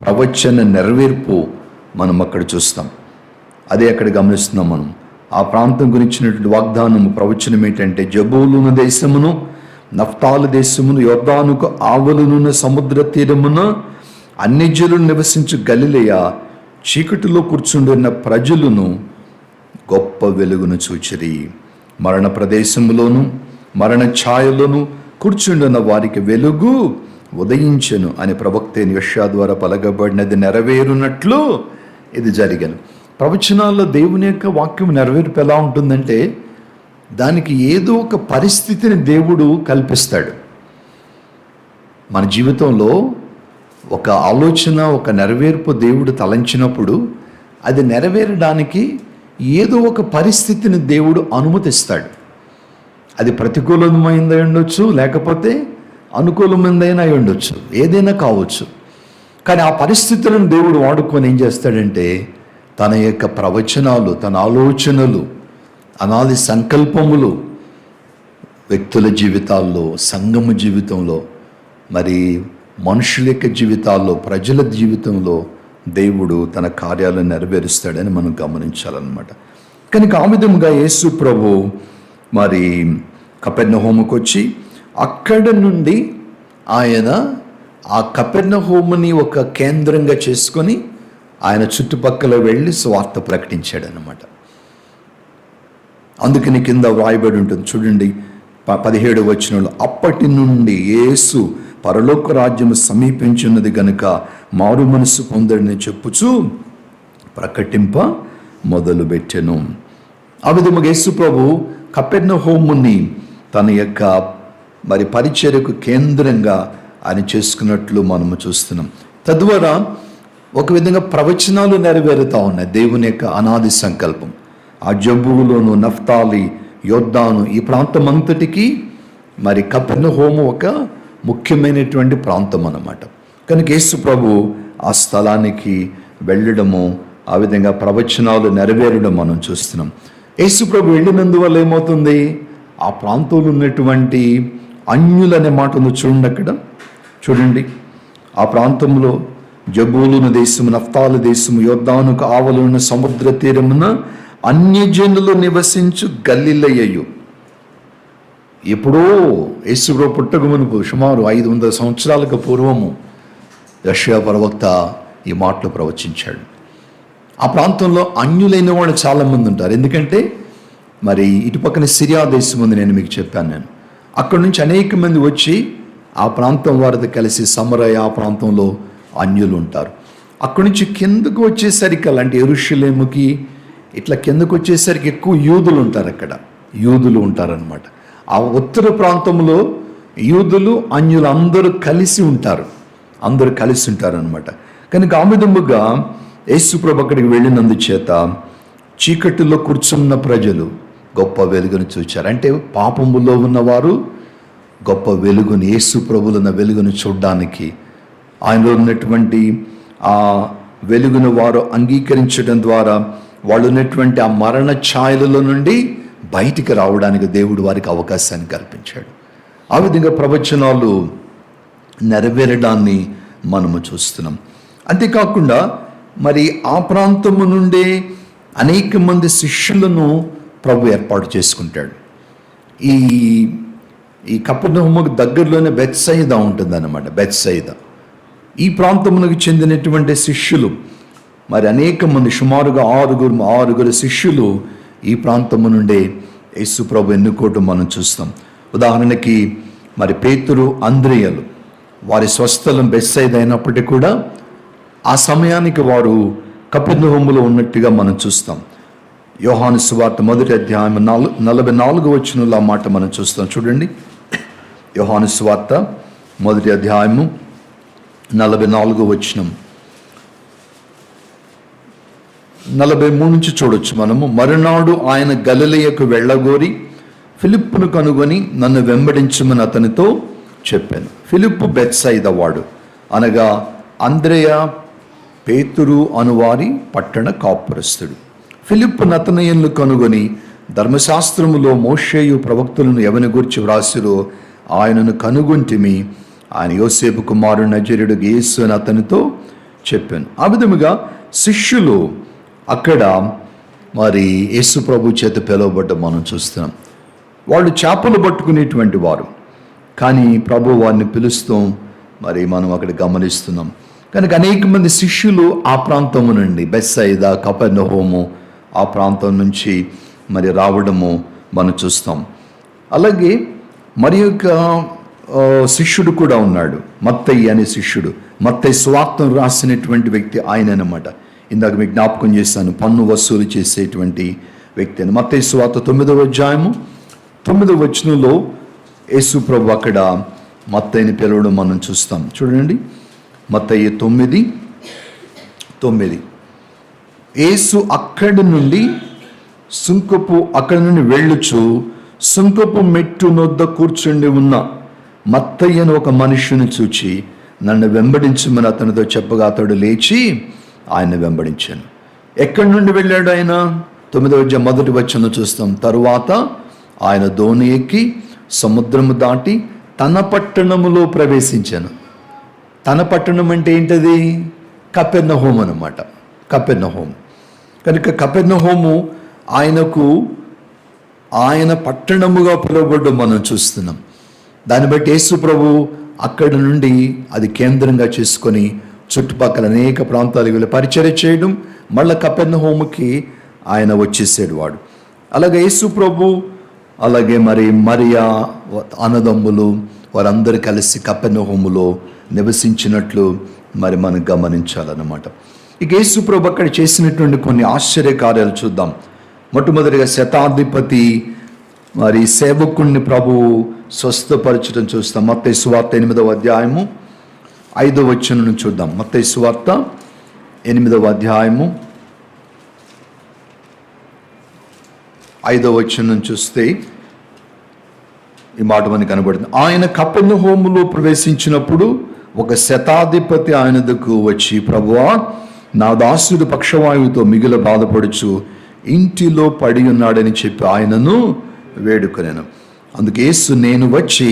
ప్రవచన నెరవేర్పు మనం అక్కడ చూస్తాం. అదే అక్కడ గమనిస్తున్నాం మనం. ఆ ప్రాంతం గురించినటువంటి వాగ్దానం, ప్రవచనం ఏంటంటే, జబూలూను దేశమును, నఫ్తాలు దేశమును, యొర్దానుకు ఆవలునున్న సముద్ర తీరమున అన్యజనులు నివసించు గలిలయ చీకటిలో కూర్చుండున్న ప్రజలను గొప్ప వెలుగును చూచిరి. మరణ ప్రదేశములోను మరణ ఛాయలోను కూర్చుండున్న వారికి వెలుగు ఉదయించెను అని ప్రవక్త యెషయా ద్వారా పలకబడినది నెరవేరునట్లు ఇది జరిగను. ప్రవచనాల్లో దేవుని యొక్క వాక్యం నెరవేర్పు ఎలా ఉంటుందంటే, దానికి ఏదో ఒక పరిస్థితిని దేవుడు కల్పిస్తాడు. మన జీవితంలో ఒక ఆలోచన, ఒక నెరవేర్పు దేవుడు తలంచినప్పుడు అది నెరవేరడానికి ఏదో ఒక పరిస్థితిని దేవుడు అనుమతిస్తాడు. అది ప్రతికూలమైందై ఉండొచ్చు, లేకపోతే అనుకూలమైందైనా అయి ఉండొచ్చు, ఏదైనా కావచ్చు. కానీ ఆ పరిస్థితులను దేవుడు వాడుకొని ఏం చేస్తాడంటే, తన యొక్క ప్రవచనాలు, తన ఆలోచనలు, అనాది సంకల్పములు వ్యక్తుల జీవితాల్లో, సంఘము జీవితంలో, మరి మనుషుల యొక్క జీవితాల్లో, ప్రజల జీవితంలో దేవుడు తన కార్యాలను నెరవేరుస్తాడని మనం గమనించాలన్నమాట. కనుక ఆ విధముగా యేసు ప్రభు మరి కపెర్నహూముకు వచ్చి అక్కడ నుండి ఆయన ఆ కపెర్నహూముని ఒక కేంద్రంగా చేసుకొని ఆయన చుట్టుపక్కల వెళ్ళి స్వార్థ ప్రకటించాడు అన్నమాట. అందుకని కింద వ్రాయబడి ఉంటుంది చూడండి, 17వ వచనంలో, అప్పటి నుండి యేసు పరలోక రాజ్యము సమీపించున్నది గనుక మారు మనసు పొందడని చెప్పుచూ ప్రకటింప మొదలుపెట్టెను. ఆ విధముగా యేసు ప్రభు కపెర్నహూముని తన యొక్క మరి పరిచర్యకు కేంద్రంగా ఆయన చేసుకున్నట్లు మనము చూస్తున్నాం. తద్వారా ఒక విధంగా ప్రవచనాలు నెరవేరుతూ ఉన్నాయి. దేవుని యొక్క అనాది సంకల్పం ఆ జబూలూను, నఫ్తాలి, యొర్దాను ఈ ప్రాంతం అంతటికి మరి కపెర్నహూము ఒక ముఖ్యమైనటువంటి ప్రాంతం అన్నమాట. కనుక యేసు ప్రభు ఆ స్థలానికి వెళ్ళడము, ఆ విధంగా ప్రవచనాలు నెరవేరడం మనం చూస్తున్నాం. యేసు ప్రభు వెళ్ళినందువల్ల ఏమవుతుంది, ఆ ప్రాంతంలో ఉన్నటువంటి అన్యులు అనే మాట ఉంది చూడండి. అక్కడ చూడండి, ఆ ప్రాంతంలో జబూలూను దేశము, నఫ్తాలు దేశము, యొర్దానుకు ఆవలున్న సముద్ర తీరమున అన్యజనులు నివసించు గలిలయయు. ఎప్పుడో యేసుప్రభు పుట్టక మునుపు సుమారు 500 సంవత్సరాలకు పూర్వము యెషయా ప్రవక్త ఈ మాటలు ప్రవచించాడు. ఆ ప్రాంతంలో అన్యులైన వాళ్ళు చాలామంది ఉంటారు. ఎందుకంటే మరి ఇటుపక్కన సిరియా దేశం ఉంది, నేను మీకు చెప్పాను. నేను అక్కడి నుంచి అనేక మంది వచ్చి ఆ ప్రాంతం వారితో కలిసి సమరయ ఆ ప్రాంతంలో అన్యులు ఉంటారు. అక్కడి నుంచి కిందకు వచ్చేసరికి, అలాంటి యెరూషలేముకి ఇట్లా కిందకు వచ్చేసరికి ఎక్కువ యూదులు ఉంటారు. అక్కడ యూదులు ఉంటారనమాట. ఆ ఉత్తర ప్రాంతంలో యూదులు, అన్యులు అందరూ కలిసి ఉంటారు, అనమాట. కనుక ఆ విధముగా యేసుప్రభు అక్కడికి వెళ్ళినందుచేత చీకటిలో కూర్చున్న ప్రజలు గొప్ప వెలుగును చూచారు. అంటే పాపములో ఉన్నవారు గొప్ప వెలుగుని, యేసుప్రభులో ఉన్న వెలుగును చూడడానికి, ఆయనలో ఉన్నటువంటి ఆ వెలుగును వారు అంగీకరించడం ద్వారా వాళ్ళు ఉన్నటువంటి ఆ మరణ ఛాయలలో నుండి బయటికి రావడానికి దేవుడు వారికి అవకాశాన్ని కల్పించాడు. ఆ విధంగా ప్రవచనాలు నెరవేరడాన్ని మనము చూస్తున్నాం. అంతేకాకుండా మరి ఆ ప్రాంతము నుండే అనేక మంది శిష్యులను ప్రభు ఏర్పాటు చేసుకుంటాడు. ఈ కపెర్నహూముకు దగ్గరలోనే బెత్సయిదా ఉంటుందన్నమాట. బెత్సయిదా ఈ ప్రాంతమునకు చెందినటువంటి శిష్యులు మరి అనేక మంది, సుమారుగా ఆరుగురు శిష్యులు ఈ ప్రాంతము నుండే యేసు ప్రభు ఎన్నుకోవటం మనం చూస్తాం. ఉదాహరణకి మరి పేతురు, అంద్రియలు వారి స్వస్థలం బెత్సయిదా అయినప్పటికీ కూడా ఆ సమయానికి వారు కపెర్నహూములో ఉన్నట్టుగా మనం చూస్తాం. యోహాను సువార్త 1వ అధ్యాయం 44వ వచనంలో ఆ మాట మనం చూస్తాం. చూడండి, యోహాను సువార్త 1వ అధ్యాయము 44వ వచనం, 43 నుంచి చూడొచ్చు మనము. మరునాడు ఆయన గలిలయకు వెళ్ళగోరి ఫిలిప్పును కనుగొని నన్ను వెంబడించమని అతనితో చెప్పాను. ఫిలిప్పు బెత్సయిదా వాడు, అనగా అంద్రెయ, పేతురు అనువారి పట్టణ కాపురస్తుడు. ఫిలిప్పు నతనయేలును కనుగొని ధర్మశాస్త్రములో మోషేయు ప్రవక్తులను ఎవని గురించి వ్రాసిరో ఆయనను కనుగొంటిమి, ఆయన యోసేపు కుమారుడు నజరేయుడు యేసు అని అతనితో చెప్పాను. ఆ విధముగా శిష్యులు అక్కడ మరి యేసు ప్రభు చేత పిలువబడ్డం మనం చూస్తున్నాం. వాళ్ళు చేపలు పట్టుకునేటువంటి వారు, కానీ ప్రభు వారిని పిలుస్తూ మరి మనం అక్కడ గమనిస్తున్నాం. కనుక అనేక మంది శిష్యులు ఆ ప్రాంతము నుండి బెత్సయిదా, కపెర్నహూము ఆ ప్రాంతం నుంచి మరి రావడము మనం చూస్తాం. అలాగే మరి యొక్క శిష్యుడు కూడా ఉన్నాడు, మత్తయి అనే శిష్యుడు. మత్తయి సువార్తను రాసినటువంటి వ్యక్తి ఆయన అన్నమాట. ఇందాక మీకు జ్ఞాపకం చేశాను, పన్ను వసూలు చేసేటువంటి వ్యక్తి అని. మత్తయి సువార్త 9వ అధ్యాయము 9వ వచనంలో యేసు ప్రభు అక్కడ మత్తయిని పిలవడం మనం చూస్తాం. చూడండి, మత్తయి 9:9. యేసు అక్కడి నుండి వెళ్ళుచు సుంకపు మెట్టు నొద్ద కూర్చుండి ఉన్న మత్తయి అని ఒక మనుష్యుని చూచి నన్ను వెంబడించమని అతనితో చెప్పగా అతడు లేచి ఆయన వెంబడించాను. ఎక్కడి నుండి వెళ్ళాడు ఆయన? 9వ అధ్యాయం 1వ వచనం చూస్తాం. తరువాత ఆయన దోణి ఎక్కి సముద్రము దాటి తన పట్టణములో ప్రవేశించాను. తన పట్టణం అంటే ఏంటది? కపెర్నహూము అన్నమాట. కపెర్నహూము. కనుక కపెర్నహూము ఆయన పట్టణముగా పిలువబడ్డం మనం చూస్తున్నాం. దాన్ని బట్టి యేసు ప్రభు అక్కడి నుండి అది కేంద్రంగా చేసుకొని చుట్టుపక్కల అనేక ప్రాంతాలకు వెళ్ళి పరిచర్య చేయడం, మళ్ళీ కపెర్నహూముకి ఆయన వచ్చేసాడు వాడు. అలాగే యేసు ప్రభు, అలాగే మరి మరియా అన్నదమ్ములు వారందరూ కలిసి కపెర్నహూములో నివసించినట్లు మరి మనం గమనించాలన్నమాట. ఇక యేసు ప్రభు అక్కడ చేసినటువంటి కొన్ని ఆశ్చర్య కార్యాలు చూద్దాం. మొట్టమొదటిగా శతాధిపతి మరి సేవకుణ్ణి ప్రభు స్వస్థపరచడం చూస్తాం. మత్తయి సువార్త 8వ అధ్యాయము 5వ వచనం నుంచి చూద్దాం. మత్తయి సువార్త 8వ అధ్యాయము 5వ వచనం నుంచి చూస్తే ఈ మాట మనకి కనబడుతుంది. ఆయన కపెర్నహూములో ప్రవేశించినప్పుడు ఒక శతాధిపతి ఆయన దగ్గరకు వచ్చి, ప్రభువా, నా దాసుడు పక్షవాయువుతో మిగుల బాధపడుచు ఇంటిలో పడి ఉన్నాడని చెప్పి ఆయనను వేడుకొనెను. అందుకే యేసు నేను వచ్చి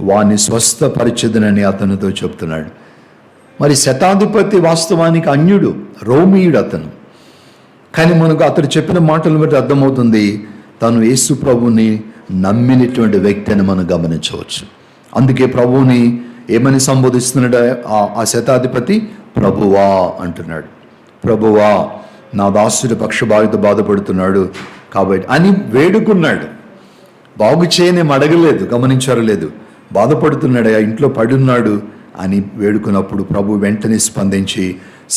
వాని స్వస్థపరిచెదనని అతనితో చెప్తున్నాడు. మరి శతాధిపతి వాస్తవానికి అన్యుడు, రోమీయుడు అతను. కానీ మనకు అతడు చెప్పిన మాటలను బట్టి అర్థమవుతుంది తను యేసు ప్రభుని నమ్మినటువంటి వ్యక్తి అని మనం గమనించవచ్చు. అందుకే ప్రభువుని ఏమని సంబోధిస్తున్నాడు ఆ శతాధిపతి? ప్రభువా అంటున్నాడు. ప్రభువా, నా దాసుడి పక్షవాయువుతో బాధపడుతున్నాడు కాబట్టి అని వేడుకున్నాడు. బాగు చేయనేం అడగలేదు, గమనించారు లేదు. బాధపడుతున్నాడు, ఆ ఇంట్లో పడున్నాడు అని వేడుకున్నప్పుడు ప్రభు వెంటనే స్పందించి,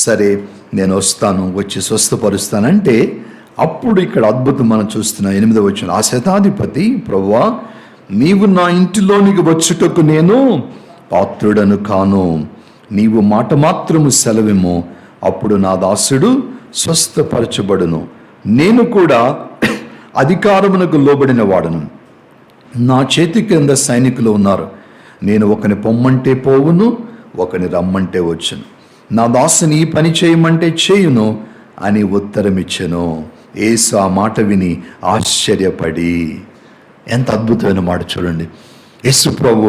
సరే నేను వస్తాను, వచ్చి స్వస్థపరుస్తానంటే అప్పుడు ఇక్కడ అద్భుతం మనం చూస్తున్నాం. 8వ వచనం. ఆ శతాధిపతి, ప్రభువా, నీవు నా ఇంటిలోనికి వచ్చుటకు నేను పాత్రుడను కాను, నీవు మాట మాత్రము సెలవేమో, అప్పుడు నా దాసుడు స్వస్థపరచబడును. నేను కూడా అధికారమునకు లోబడిన వాడను, నా చేతి కింద సైనికులు ఉన్నారు. నేను ఒకని పొమ్మంటే పోవును, ఒకని రమ్మంటే వచ్చును, నా దాసుని ఈ పని చేయమంటే చేయును అని ఉత్తరం ఇచ్చెను. యేసు ఆ మాట విని ఆశ్చర్యపడి, ఎంత అద్భుతమైన మాట చూడండి. యేసు ప్రభు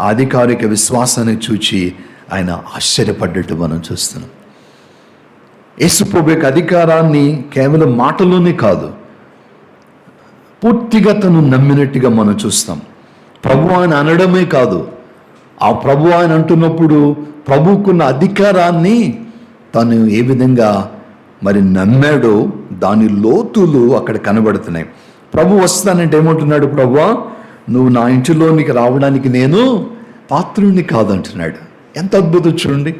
అధికారిక విశ్వాసాన్ని చూచి ఆయన ఆశ్చర్యపడ్డట్టు మనం చూస్తున్నాం. యేసు ప్రభు యొక్క అధికారాన్ని కేవలం మాటలోనే కాదు, పూర్తిగా తను నమ్మినట్టుగా మనం చూస్తాం. ప్రభు ఆయన అనడమే కాదు, ఆ ప్రభు ఆయన అంటున్నప్పుడు ప్రభువుకున్న అధికారాన్ని తను ఏ విధంగా మరి నమ్మాడో దాని లోతులు అక్కడ కనబడుతున్నాయి. ప్రభు వస్తానంటే ఏమంటున్నాడు? ప్రభువా, నువ్వు నా ఇంటిలోనికి రావడానికి నేను పాత్రుడిని కాదంటున్నాడు. ఎంత అద్భుతం చూడండి.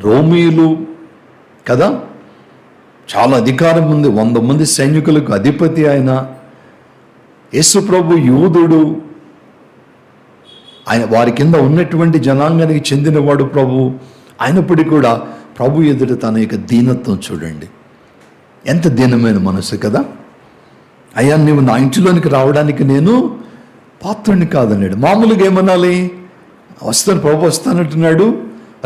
రోమీయులు కదా, చాలా అధికారం ఉంది, 100 మంది సైనికులకు అధిపతి ఆయన. యేసు ప్రభు యూదుడు, ఆయన వారి కింద ఉన్నటువంటి జనాంగానికి చెందినవాడు ప్రభు. అయినప్పటికీ కూడా ప్రభు ఎదుట తన యొక్క దీనత్వం చూడండి. ఎంత దీనమైన మనసు కదా. అయ్యా, నువ్వు నా ఇంటిలోనికి రావడానికి నేను పాత్రుడిని కాదన్నాడు. మామూలుగా ఏమనాలి? వస్తాను ప్రభు, వస్తానంటున్నాడు,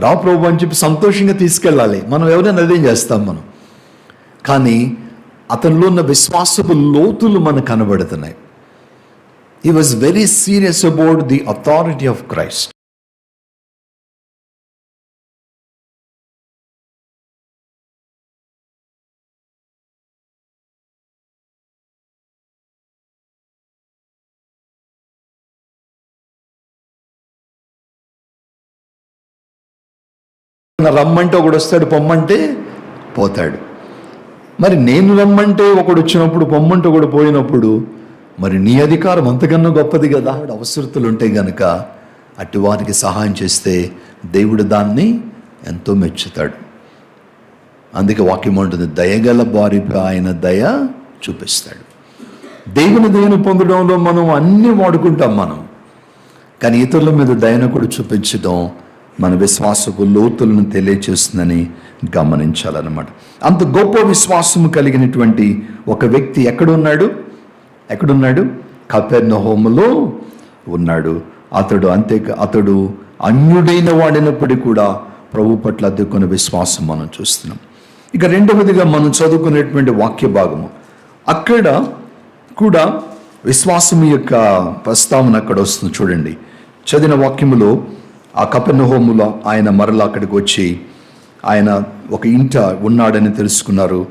రా ప్రభు అని చెప్పి సంతోషంగా తీసుకెళ్ళాలి. మనం ఎవరైనా అదేం చేస్తాం మనం. కానీ అతనిలో ఉన్న విశ్వాసపు లోతులు మనకు కనబడుతున్నాయి. He was very serious about the authority of Christ. రమ్మంటే ఒకడు వస్తాడు, పొమ్మంటే పోతాడు. మరి నేను రమ్మంటే ఒకడు వచ్చినప్పుడు, పొమ్మంటే ఒకడు పోయినప్పుడు, మరి నీ అధికారం అంతకన్నా గొప్పది కదా. అవసరతలు ఉంటే గనక అటు వారికి సహాయం చేస్తే దేవుడు దాన్ని ఎంతో మెచ్చుతాడు. అందుకే వాక్యం ఉంటుంది, దయగల వారిపై ఆయన దయ చూపిస్తాడు. దేవుని దయను పొందడంలో మనం అన్నీ వాడుకుంటాం మనం, కానీ ఇతరుల మీద దయను కూడా చూపించడం మన విశ్వాసపు లోతులను తెలియచేస్తుందని గమనించాలన్నమాట. అంత గొప్ప విశ్వాసము కలిగినటువంటి ఒక వ్యక్తి ఎక్కడున్నాడు? కపెర్నహూములో ఉన్నాడు. అతడు అన్యుడైన వాడినప్పటికీ కూడా ప్రభు పట్ల అద్దెకున్న విశ్వాసం మనం చూస్తున్నాం. ఇక రెండవదిగా మనం చదువుకునేటువంటి వాక్య భాగము, అక్కడ కూడా విశ్వాసం యొక్క ప్రస్తావన అక్కడ వస్తుంది. చూడండి, చదివిన వాక్యములో ఆ కపెర్నహూములో ఆయన మరలా అక్కడికి వచ్చి ఆయన ఒక ఇంట ఉన్నాడని తెలుసుకున్నారు.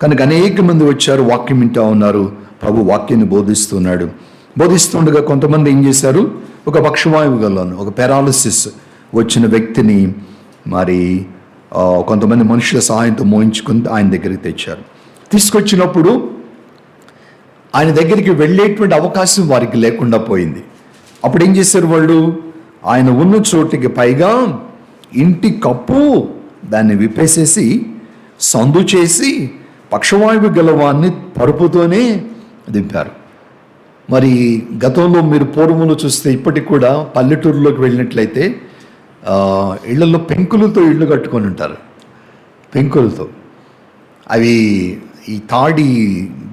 కనుక అనేక మంది వచ్చారు, వాక్యం వింటా ఉన్నారు. ప్రభు వాక్యాన్ని బోధిస్తుండగా కొంతమంది ఏం చేశారు, ఒక పక్షవాయువు గలను, ఒక పారాలిసిస్ వచ్చిన వ్యక్తిని మరి కొంతమంది మనుషుల సహాయంతో మోయించుకుని ఆయన దగ్గరికి తెచ్చారు. తీసుకొచ్చినప్పుడు ఆయన దగ్గరికి వెళ్ళేటువంటి అవకాశం వారికి లేకుండా పోయింది. అప్పుడు ఏం చేశారు వాళ్ళు, ఆయన ఉన్న చోటికి పైగా ఇంటి కప్పు దాన్ని విప్పేసేసి సందు చేసి పక్షవాయువు గలవాన్ని పరుపుతోనే దింపారు. మరి గతంలో మీరు పూర్వములు చూస్తే ఇప్పటికి కూడా పల్లెటూరులోకి వెళ్ళినట్లయితే ఇళ్లలో పెంకులతో ఇళ్ళు కట్టుకొని ఉంటారు. పెంకులతో అవి ఈ తాడి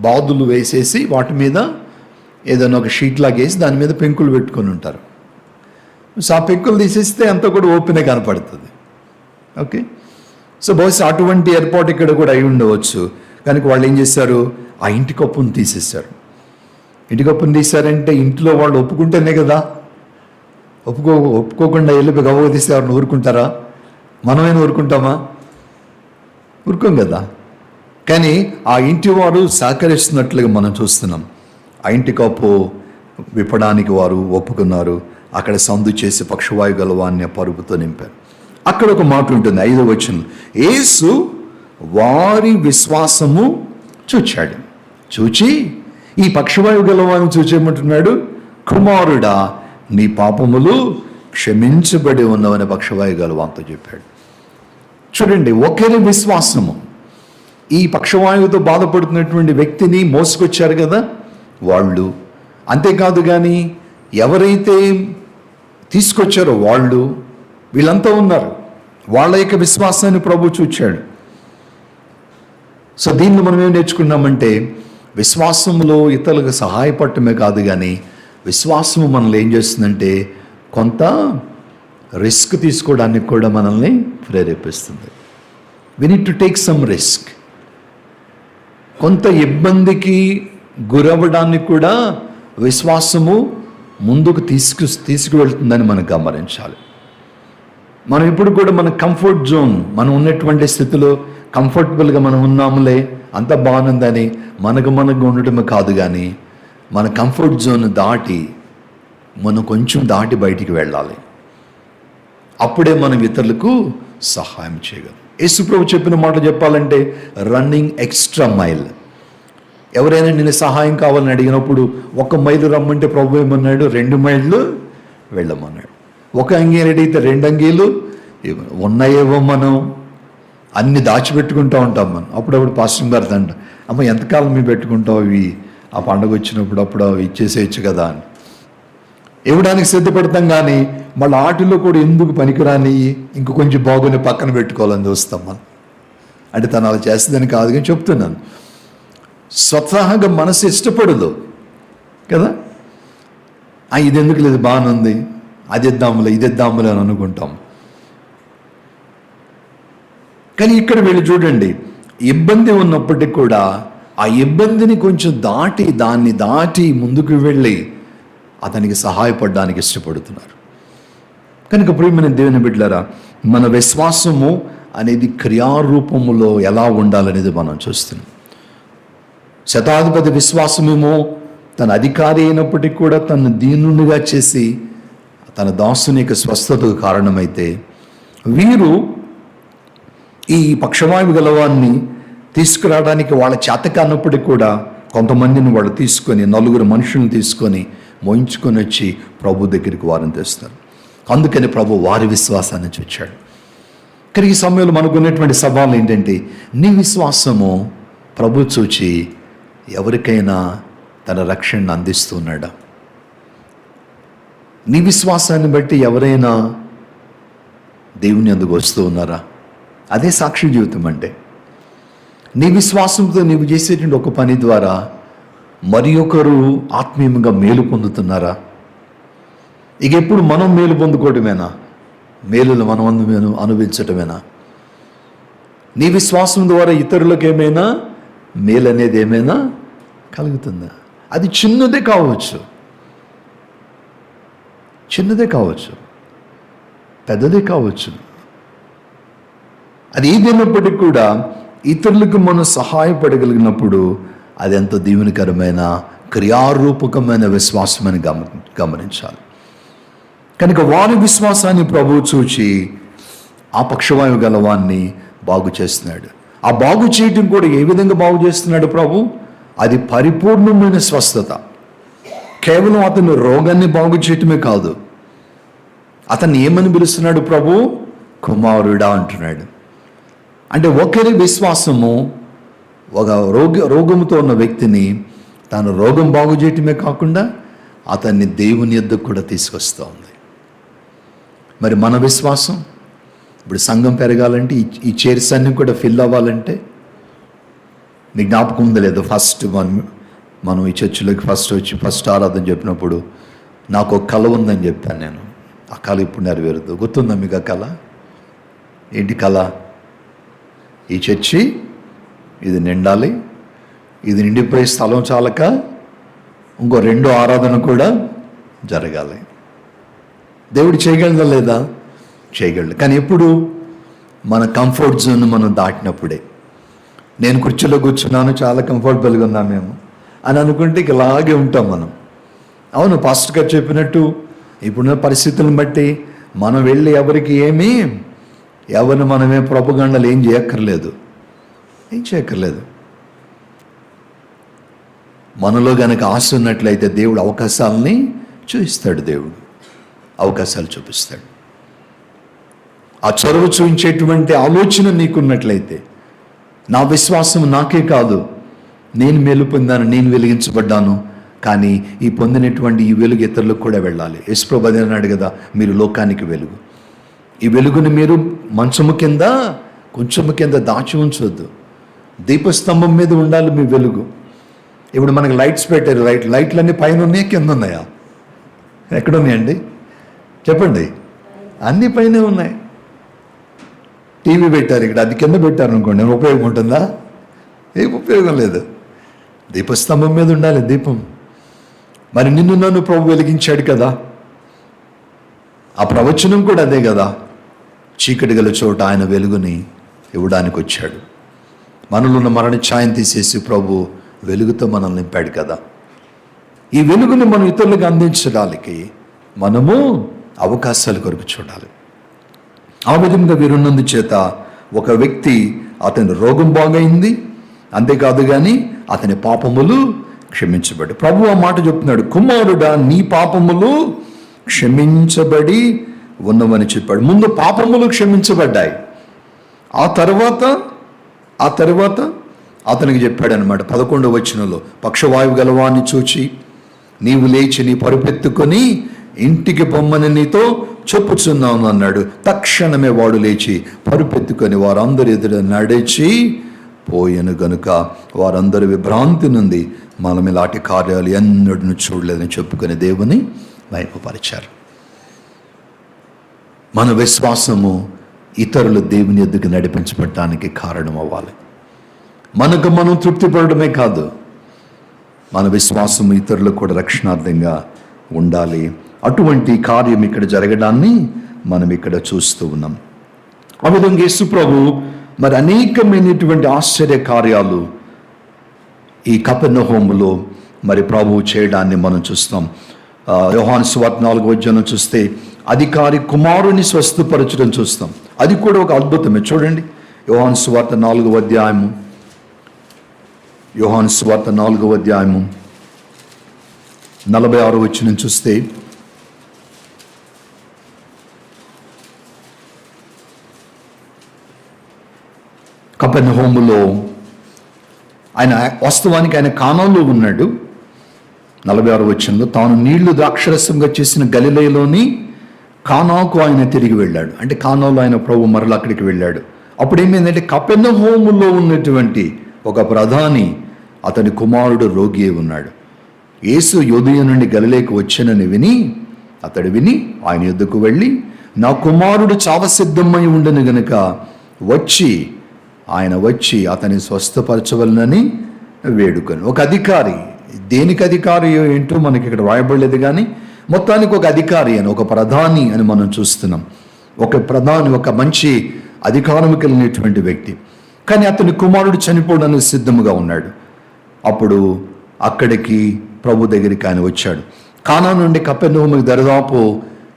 బాదులు వేసేసి వాటి మీద ఏదైనా ఒక షీట్ లాగా వేసి దాని మీద పెంకులు పెట్టుకొని ఉంటారు. సో ఆ పెంకులు తీసేస్తే అంతా కూడా ఓపెనే కనపడుతుంది. ఓకే, సో బహుశా అటువంటి ఏర్పాటు ఇక్కడ కూడా అయి ఉండవచ్చు. కనుక వాళ్ళు ఏం చేశారు, ఆ ఇంటి కప్పును తీసేశారు. ఇంటి కప్పును తీశారంటే ఇంట్లో వాళ్ళు ఒప్పుకుంటేనే కదా. ఒప్పుకోకుండా వెళ్ళి గవ్వ తీస్తే ఎవరిని ఊరుకుంటారా? మనమైనా ఊరుకుంటామా? ఊరుకోం కదా. కానీ ఆ ఇంటి వారు సహకరిస్తున్నట్లుగా మనం చూస్తున్నాం. ఆ ఇంటి కప్పు విప్పడానికి వారు ఒప్పుకున్నారు. అక్కడ సందు చేసి పక్షవాయు గలవాన్ని పరుపుతో నింపారు. అక్కడ ఒక మాట ఉంటుంది, 5వ వచనం, యేసు వారి విశ్వాసము చూచి ఈ పక్షవాయు గలవాన్ని చూచేయమంటున్నాడు, కుమారుడా నీ పాపములు క్షమించబడి ఉన్నవని పక్షవాయు గలవాంతో చెప్పాడు. చూడండి, ఒకరి విశ్వాసము ఈ పక్షవాయువుతో బాధపడుతున్నటువంటి వ్యక్తిని మోసుకొచ్చారు కదా వాళ్ళు. అంతేకాదు కానీ ఎవరైతే తీసుకొచ్చారో వీళ్ళంతా ఉన్నారు. వాళ్ళ యొక్క విశ్వాసాన్ని ప్రభు చూచాడు. సో దీన్ని మనం ఏం నేర్చుకున్నామంటే, విశ్వాసంలో ఇతరులకు సహాయపడటమే కాదు కానీ విశ్వాసము మనల్ని ఏం చేస్తుందంటే కొంత రిస్క్ తీసుకోవడానికి కూడా మనల్ని ప్రేరేపిస్తుంది. We need to take some risk. కొంత ఇబ్బందికి గురవ్వడానికి కూడా విశ్వాసము ముందుకు తీసుకువెళ్తుందని మనం గమనించాలి. మనం ఇప్పుడు కూడా మన కంఫర్ట్ జోన్, మనం ఉన్నటువంటి స్థితిలో కంఫర్టబుల్గా మనం ఉన్నాములే, అంత బాగుందని మనకు ఉండటమే కాదు కానీ మన కంఫర్ట్ జోన్ దాటి మనం కొంచెం దాటి బయటికి వెళ్ళాలి. అప్పుడే మనం ఇతరులకు సహాయం చేయగలం. యేసుప్రభు చెప్పిన మాట చెప్పాలంటే రన్నింగ్ ఎక్స్ట్రా మైల్. ఎవరైనా నేను సహాయం కావాలని అడిగినప్పుడు 1 మైలు రమ్మంటే ప్రభు ఏమన్నాడు, 2 మైళ్ళు వెళ్ళమన్నాడు. 1 అంగీ అడిగితే 2 అంగీలు ఉన్నాయేవో మనం అన్ని దాచిపెట్టుకుంటూ ఉంటాం మనం. అప్పుడప్పుడు పాస్టర్ గారు అంట, అమ్మ ఎంతకాలం మేము పెట్టుకుంటావు ఇవి, ఆ పండుగ వచ్చినప్పుడు అప్పుడు ఇచ్చేసేయచ్చు కదా అని ఇవ్వడానికి సిద్ధపడతాం. కానీ మళ్ళీ ఆటల్లో కూడా ఎందుకు పనికిరాని ఇంక కొంచెం బాగుని పక్కన పెట్టుకోవాలని చూస్తాం మనం. అంటే తను అలా చేస్తుందని కాదు కానీ చెప్తున్నాను, స్వతహాగా మనసు ఇష్టపడదు కదా. ఇది ఎందుకు లేదు, బాగానుంది, అది ఇద్దాములే అని అనుకుంటాం. కానీ ఇక్కడ వీళ్ళు చూడండి, ఇబ్బంది ఉన్నప్పటికీ కూడా ఆ ఇబ్బందిని కొంచెం దాన్ని దాటి ముందుకు వెళ్ళి అతనికి సహాయపడడానికి ఇష్టపడుతున్నారు. కనుక ప్రియమైన దేవుని బిడ్డలారా, మన విశ్వాసము అనేది క్రియారూపములో ఎలా ఉండాలనేది మనం చూస్తున్నాం. శతాధిపతి విశ్వాసమేమో తన అధికారి అయినప్పటికీ కూడా తను దీనునిగా చేసి తన దాసుని యొక్క స్వస్థతకు కారణమైతే, వీరు ఈ పక్షవాయువు గలవాన్ని తీసుకురావడానికి వాళ్ళ చేత కానప్పటికీ కూడా కొంతమందిని వాళ్ళు తీసుకొని, నలుగురు మనుషులను తీసుకొని మోయించుకొని వచ్చి ప్రభు దగ్గరికి వారిని తెస్తారు. అందుకని ప్రభు వారి విశ్వాసాన్ని చూచాడు. కానీ ఈ సమయంలో మనకు ఉన్నటువంటి సవాలు ఏంటంటే, నీ విశ్వాసము ప్రభు చూచి ఎవరికైనా తన రక్షణను అందిస్తున్నాడా? నీ విశ్వాసాన్ని బట్టి ఎవరైనా దేవుని అందుకు వస్తూ ఉన్నారా? అదే సాక్షి జీవితం అంటే. నీ విశ్వాసంతో నీవు చేసేటువంటి ఒక పని ద్వారా మరి ఒకరు ఆత్మీయంగా మేలు పొందుతున్నారా? ఇక ఎప్పుడు మనం మేలు పొందుకోవటమేనా? మేలులు మనం అనుభవించటమేనా? నీ విశ్వాసం ద్వారా ఇతరులకు ఏమైనా మేలు అనేది ఏమైనా కలుగుతుందా? అది చిన్నదే కావచ్చు, పెద్దదే కావచ్చు. అది ఏదైనప్పటికీ కూడా ఇతరులకు మనం సహాయపడగలిగినప్పుడు అది ఎంతో దీవెనకరమైన క్రియారూపకమైన విశ్వాసమని గమనించాలి. కనుక వారి విశ్వాసాన్ని ప్రభువు చూచి ఆ పక్షవాయువు గలవాన్ని బాగు చేస్తున్నాడు. ఆ బాగు చేయటం కూడా ఏ విధంగా బాగు చేస్తున్నాడు ప్రభు? అది పరిపూర్ణమైన స్వస్థత. కేవలం అతని రోగాన్ని బాగు చేయటమే కాదు, అతన్ని ఏమని పిలుస్తున్నాడు ప్రభు? కుమారుడా అంటున్నాడు. అంటే ఒకరి విశ్వాసము ఒక రోగంతో ఉన్న వ్యక్తిని తాను రోగం బాగు చేయటమే కాకుండా అతన్ని దేవుని యొద్దకు కూడా తీసుకొస్తూ ఉంది. మరి మన విశ్వాసం ఇప్పుడు సంఘం పెరగాలంటే, ఈ చైర్స్ అన్నీ కూడా ఫిల్ అవ్వాలంటే, మీ జ్ఞాపకం ఉందా లేదో, మనం ఈ చర్చిలోకి ఫస్ట్ ఆరాధన చెప్పినప్పుడు నాకు ఒక కళ ఉందని చెప్పాను నేను. ఆ కళ ఇప్పుడు నెరవేరుదు. గుర్తుందా మీకు ఆ కళ? ఏంటి కళ? ఈ చర్చి ఇది నిండాలి, ఇది నిండిపోయే స్థలం చాలక ఇంకో 2 ఆరాధన కూడా జరగాలి. దేవుడు చేయగలదా లేదా? చేయగలడు. కానీ ఎప్పుడు? మన కంఫర్ట్ జోన్ మనం దాటినప్పుడే. నేను కుర్చీలో కూర్చున్నాను, చాలా కంఫర్టబుల్గా ఉన్నాం మేము అని అనుకుంటే ఇలాగే ఉంటాం మనం. అవును, పాస్టర్ గారు చెప్పినట్టు ఇప్పుడున్న పరిస్థితులను బట్టి మనం వెళ్ళి ఎవరిని మనమే ప్రొపగండాలు ఏం చేయక్కర్లేదు. మనలో గనక ఆశ ఉన్నట్లయితే దేవుడు అవకాశాలని చూపిస్తాడు. దేవుడు అవకాశాలు చూపిస్తాడు. ఆ చొరవ చూపించేటువంటి ఆలోచన నీకున్నట్లయితే, నా విశ్వాసం నాకే కాదు, నేను మేలు పొందాను, నేను వెలిగించబడ్డాను, కానీ ఈ పొందినటువంటి ఈ వెలుగు ఇతరులకు కూడా వెళ్ళాలి. యేసుప్రభు అదే అన్నాడు కదా, మీరు లోకానికి వెలుగు. ఈ వెలుగుని మీరు మంచము కింద, కొంచెము కింద దాచి ఉంచొద్దు. దీపస్తంభం మీద ఉండాలి మీ వెలుగు. ఇప్పుడు మనకి లైట్స్ పెట్టారు, లైట్లన్నీ పైన ఉన్నాయి, కింద ఉన్నాయా? ఎక్కడున్నాయండి చెప్పండి? అన్నీ పైనే ఉన్నాయి. టీవీ పెట్టారు ఇక్కడ, అది కింద పెట్టారు అనుకోండి, ఉపయోగం ఉంటుందా? ఏం ఉపయోగం లేదు. దీపస్తంభం మీద ఉండాలి దీపం. మరి నిన్ను నన్ను ప్రభు వెలిగించాడు కదా, ఆ ప్రవచనం కూడా అదే కదా. చీకటి గల చోట ఆయన వెలుగుని ఇవ్వడానికి వచ్చాడు. మనలో ఉన్న మరణ ఛాయను తీసేసి ప్రభు వెలుగుతో మనల్ని నింపాడు కదా. ఈ వెలుగుని మనం ఇతరులకు అందించడానికి మనము అవకాశాలు కొరకు చూడాలి. ఆ విధంగా వీరున్నందు చేత ఒక వ్యక్తి, అతని రోగం బాగైంది, అంతేకాదు కానీ అతని పాపములు క్షమించబడి. ప్రభు ఆ మాట చెప్తున్నాడు, కుమారుడా నీ పాపములు క్షమించబడి ఉన్నవని చెప్పాడు. ముందు పాపములు క్షమించబడ్డాయి, ఆ తర్వాత అతనికి చెప్పాడు అనమాట. 11వ వచనంలో, పక్షవాయువు గలవాన్ని చూచి నీవు లేచి నీ పరుపెత్తుకొని ఇంటికి పొమ్మని నీతో చెప్పుచున్నాను అన్నాడు. తక్షణమే వాడు లేచి పరుపెత్తుకొని వారందరి ఎదుట నడిచి పోయెను గనుక వారందరూ విభ్రాంతి నుండి మనం ఇలాంటి కార్యాలు ఎన్నడూ చూడలేదని చెప్పుకొని దేవుని మహిమపరిచారు. మన విశ్వాసము ఇతరులు దేవుని ఎద్దుకు నడిపించబడటానికి కారణం అవ్వాలి. మనకు మనం తృప్తి పడడమే కాదు, మన విశ్వాసం ఇతరులకు కూడా రక్షణార్థంగా ఉండాలి. అటువంటి కార్యం ఇక్కడ జరగడాన్ని మనం ఇక్కడ చూస్తూ ఉన్నాం. ఆ విధంగా యేసు ప్రభు మరి అనేకమైనటువంటి ఆశ్చర్య కార్యాలు ఈ కపెర్నహూములో మరి ప్రభువు చేయడాన్ని మనం చూస్తాం. యోహాను సువార్త 4వ అధ్యాయం చూస్తే అధికారి కుమారుని స్వస్థపరచడం చూస్తాం. అది కూడా ఒక అద్భుతమే. చూడండి, యోహాను సువార్త 4వ అధ్యాయము, యోహాను సువార్త 4వ అధ్యాయము 46వ వచనం చూస్తే, కపెర్నహూములో ఆయన వాస్తవానికి ఆయన కానాలో ఉన్నాడు. 46వ వచనంలో, తాను నీళ్లు ద్రాక్షరసంగా చేసిన గలిలయలోని కానాకు ఆయన తిరిగి వెళ్ళాడు. అంటే కానాలో ఆయన ప్రభు మరల అక్కడికి వెళ్ళాడు. అప్పుడు ఏమైందంటే, కపెర్నహూములో ఉన్నటువంటి ఒక ప్రధాని, అతని కుమారుడు రోగి అయి ఉన్నాడు. యేసు యూదయ నుండి గలిలయకు వచ్చానని అతడు విని ఆయన యొద్దకు వెళ్ళి, నా కుమారుడు చావసిద్ధమై ఉండను గనుక ఆయన వచ్చి అతని స్వస్థపరచవలనని వేడుకొని. ఒక అధికారి, దేనికి అధికారి ఏంటో మనకి ఇక్కడ రాయబడలేదు, కానీ మొత్తానికి ఒక అధికారి అని, ఒక ప్రధాని అని మనం చూస్తున్నాం. ఒక ప్రధాని, ఒక మంచి అధికారం కలిగినటువంటి వ్యక్తి. కానీ అతని కుమారుడు చనిపోవడానికి సిద్ధముగా ఉన్నాడు. అప్పుడు అక్కడికి ప్రభు దగ్గరికి ఆయన వచ్చాడు. కానా నుండి కపెర్నహూముకి దరిదాపు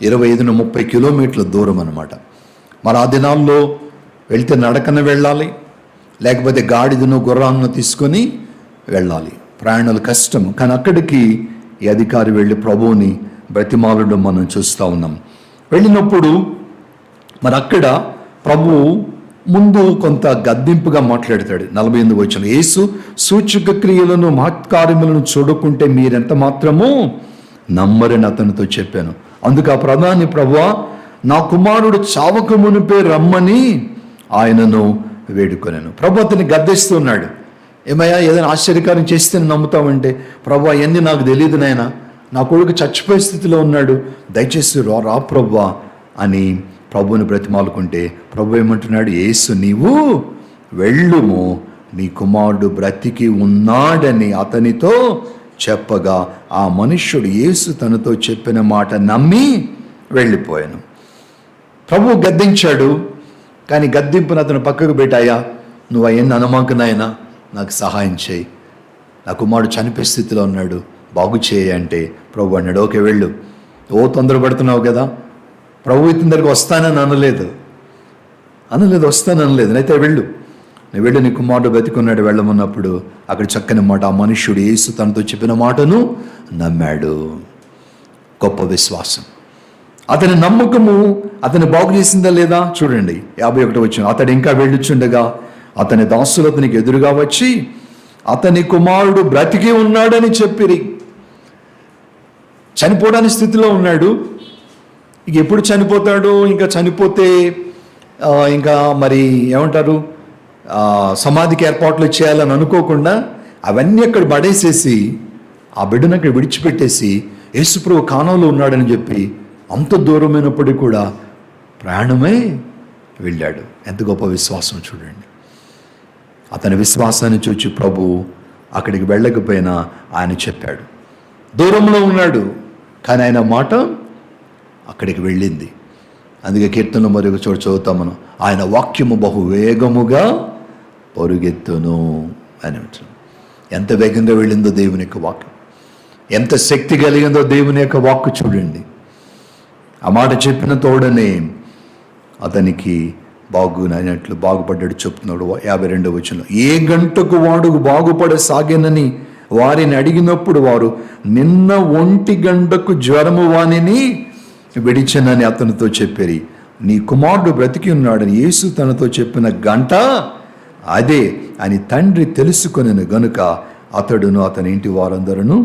25-30 కిలోమీటర్ల దూరం అన్నమాట. మరి ఆ దినాల్లో వెళ్తే నడకన వెళ్ళాలి, లేకపోతే గాడిదను గుర్రాలను తీసుకొని వెళ్ళాలి. ప్రయాణాలు కష్టం. కానీ అక్కడికి ఈ అధికారి వెళ్ళి ప్రభువుని బ్రతిమాలడం మనం చూస్తూ ఉన్నాం. వెళ్ళినప్పుడు మరి అక్కడ ప్రభువు ముందు కొంత గద్దింపుగా మాట్లాడతాడు. 48వ వచనం, యేసు సూచక క్రియలను మహత్కార్యములను చూడకుంటే మీరెంత మాత్రమూ నమ్మరని అతనితో చెప్పాను. అందుకు ఆ ప్రధాని, ప్రభువా, నా కుమారుడు చావక మునిపే రమ్మని ఆయనను వేడుకొనెను. ప్రభు అతన్ని గద్దిస్తున్నాడు. ఏమయ్యా, ఏదైనా ఆశ్చర్యకారం చేస్తే నమ్ముతామంటే, ప్రభు అవన్నీ నాకు తెలియదు నాయన, నా కొడుకు చచ్చిపోయే స్థితిలో ఉన్నాడు, దయచేసి రా ప్రభువా అని ప్రభువుని బ్రతిమాలుకుంటే, ప్రభు ఏమంటున్నాడు, యేసు నీవు వెళ్ళుము, నీ కుమారుడు బ్రతికి ఉన్నాడని అతనితో చెప్పగా ఆ మనుష్యుడు యేసు తనతో చెప్పిన మాట నమ్మి వెళ్ళిపోయాను. ప్రభు గద్దించాడు, కానీ గద్దింపును అతను పక్కకు పెట్టాయా, నువ్వు అవన్నీ అనమాకు నాయన, నాకు సహాయం చేయి, నా కుమారుడు చనిపోయే స్థితిలో ఉన్నాడు, బాగు చేయి అంటే ప్రభు అన్నాడు, ఓకే వెళ్ళు. తొందరపడుతున్నావు కదా, ప్రభు ఇతని దగ్గరికి వస్తానని అనలేదు, వస్తాననలేదు. అయితే వెళ్ళు, నేను వెళ్ళి నీ కుమారుడు బతికున్నాడు వెళ్ళమన్నప్పుడు అక్కడ చక్కని మాట, ఆ మనుష్యుడు యేసు తనతో చెప్పిన మాటను నమ్మాడు. గొప్ప విశ్వాసం. అతని నమ్మకము అతని బాగు చేసిందా లేదా చూడండి. 51వ వచనం, అతడు ఇంకా వెళ్ళుచుండగా అతని దాసులు అతనికి ఎదురుగా వచ్చి అతని కుమారుడు బ్రతికి ఉన్నాడని చెప్పిరి. చనిపోవడానికి స్థితిలో ఉన్నాడు. ఇక ఎప్పుడు చనిపోతాడు, ఇంకా చనిపోతే ఇంకా మరి ఏమంటారు, సమాధికి ఏర్పాట్లు చేయాలని అనుకోకుండా అవన్నీ అక్కడ పడేసేసి ఆ బిడ్డను అక్కడ విడిచిపెట్టేసి యేసుప్రభు కానాలో ఉన్నాడని చెప్పి అంత దూరమైనప్పటికీ కూడా ప్రయాణమై వెళ్ళాడు. ఎంత గొప్ప విశ్వాసం చూడండి. అతని విశ్వాసాన్ని చూచి ప్రభు అక్కడికి వెళ్ళకపోయినా ఆయన చెప్పాడు. దూరంలో ఉన్నాడు కానీ ఆయన మాట అక్కడికి వెళ్ళింది. అందుకే కీర్తనలో మరి ఒక చోటు చదువుతాం మనం, ఆయన వాక్యము బహు వేగముగా పరుగెత్తును అని. ఎంత వేగంగా వెళ్ళిందో దేవుని యొక్క వాక్యం, ఎంత శక్తి కలిగిందో దేవుని యొక్క వాక్కు చూడండి. ఆ మాట చెప్పిన తోడనే అతనికి బాగునైనట్లు బాగుపడ్డాడు చెప్తున్నాడు. 52వ వచనంలో, ఏ గంటకు వాడు బాగుపడసాగేనని వారిని అడిగినప్పుడు వారు, నిన్న 1 గంటకు జ్వరము వానిని విడిచెనని అతనితో చెప్పారు. నీ కుమారుడు బ్రతికి ఉన్నాడని యేసు తనతో చెప్పిన గంట అదే అని తండ్రి తెలుసుకొనెను గనుక అతడును అతని ఇంటి వారందరూ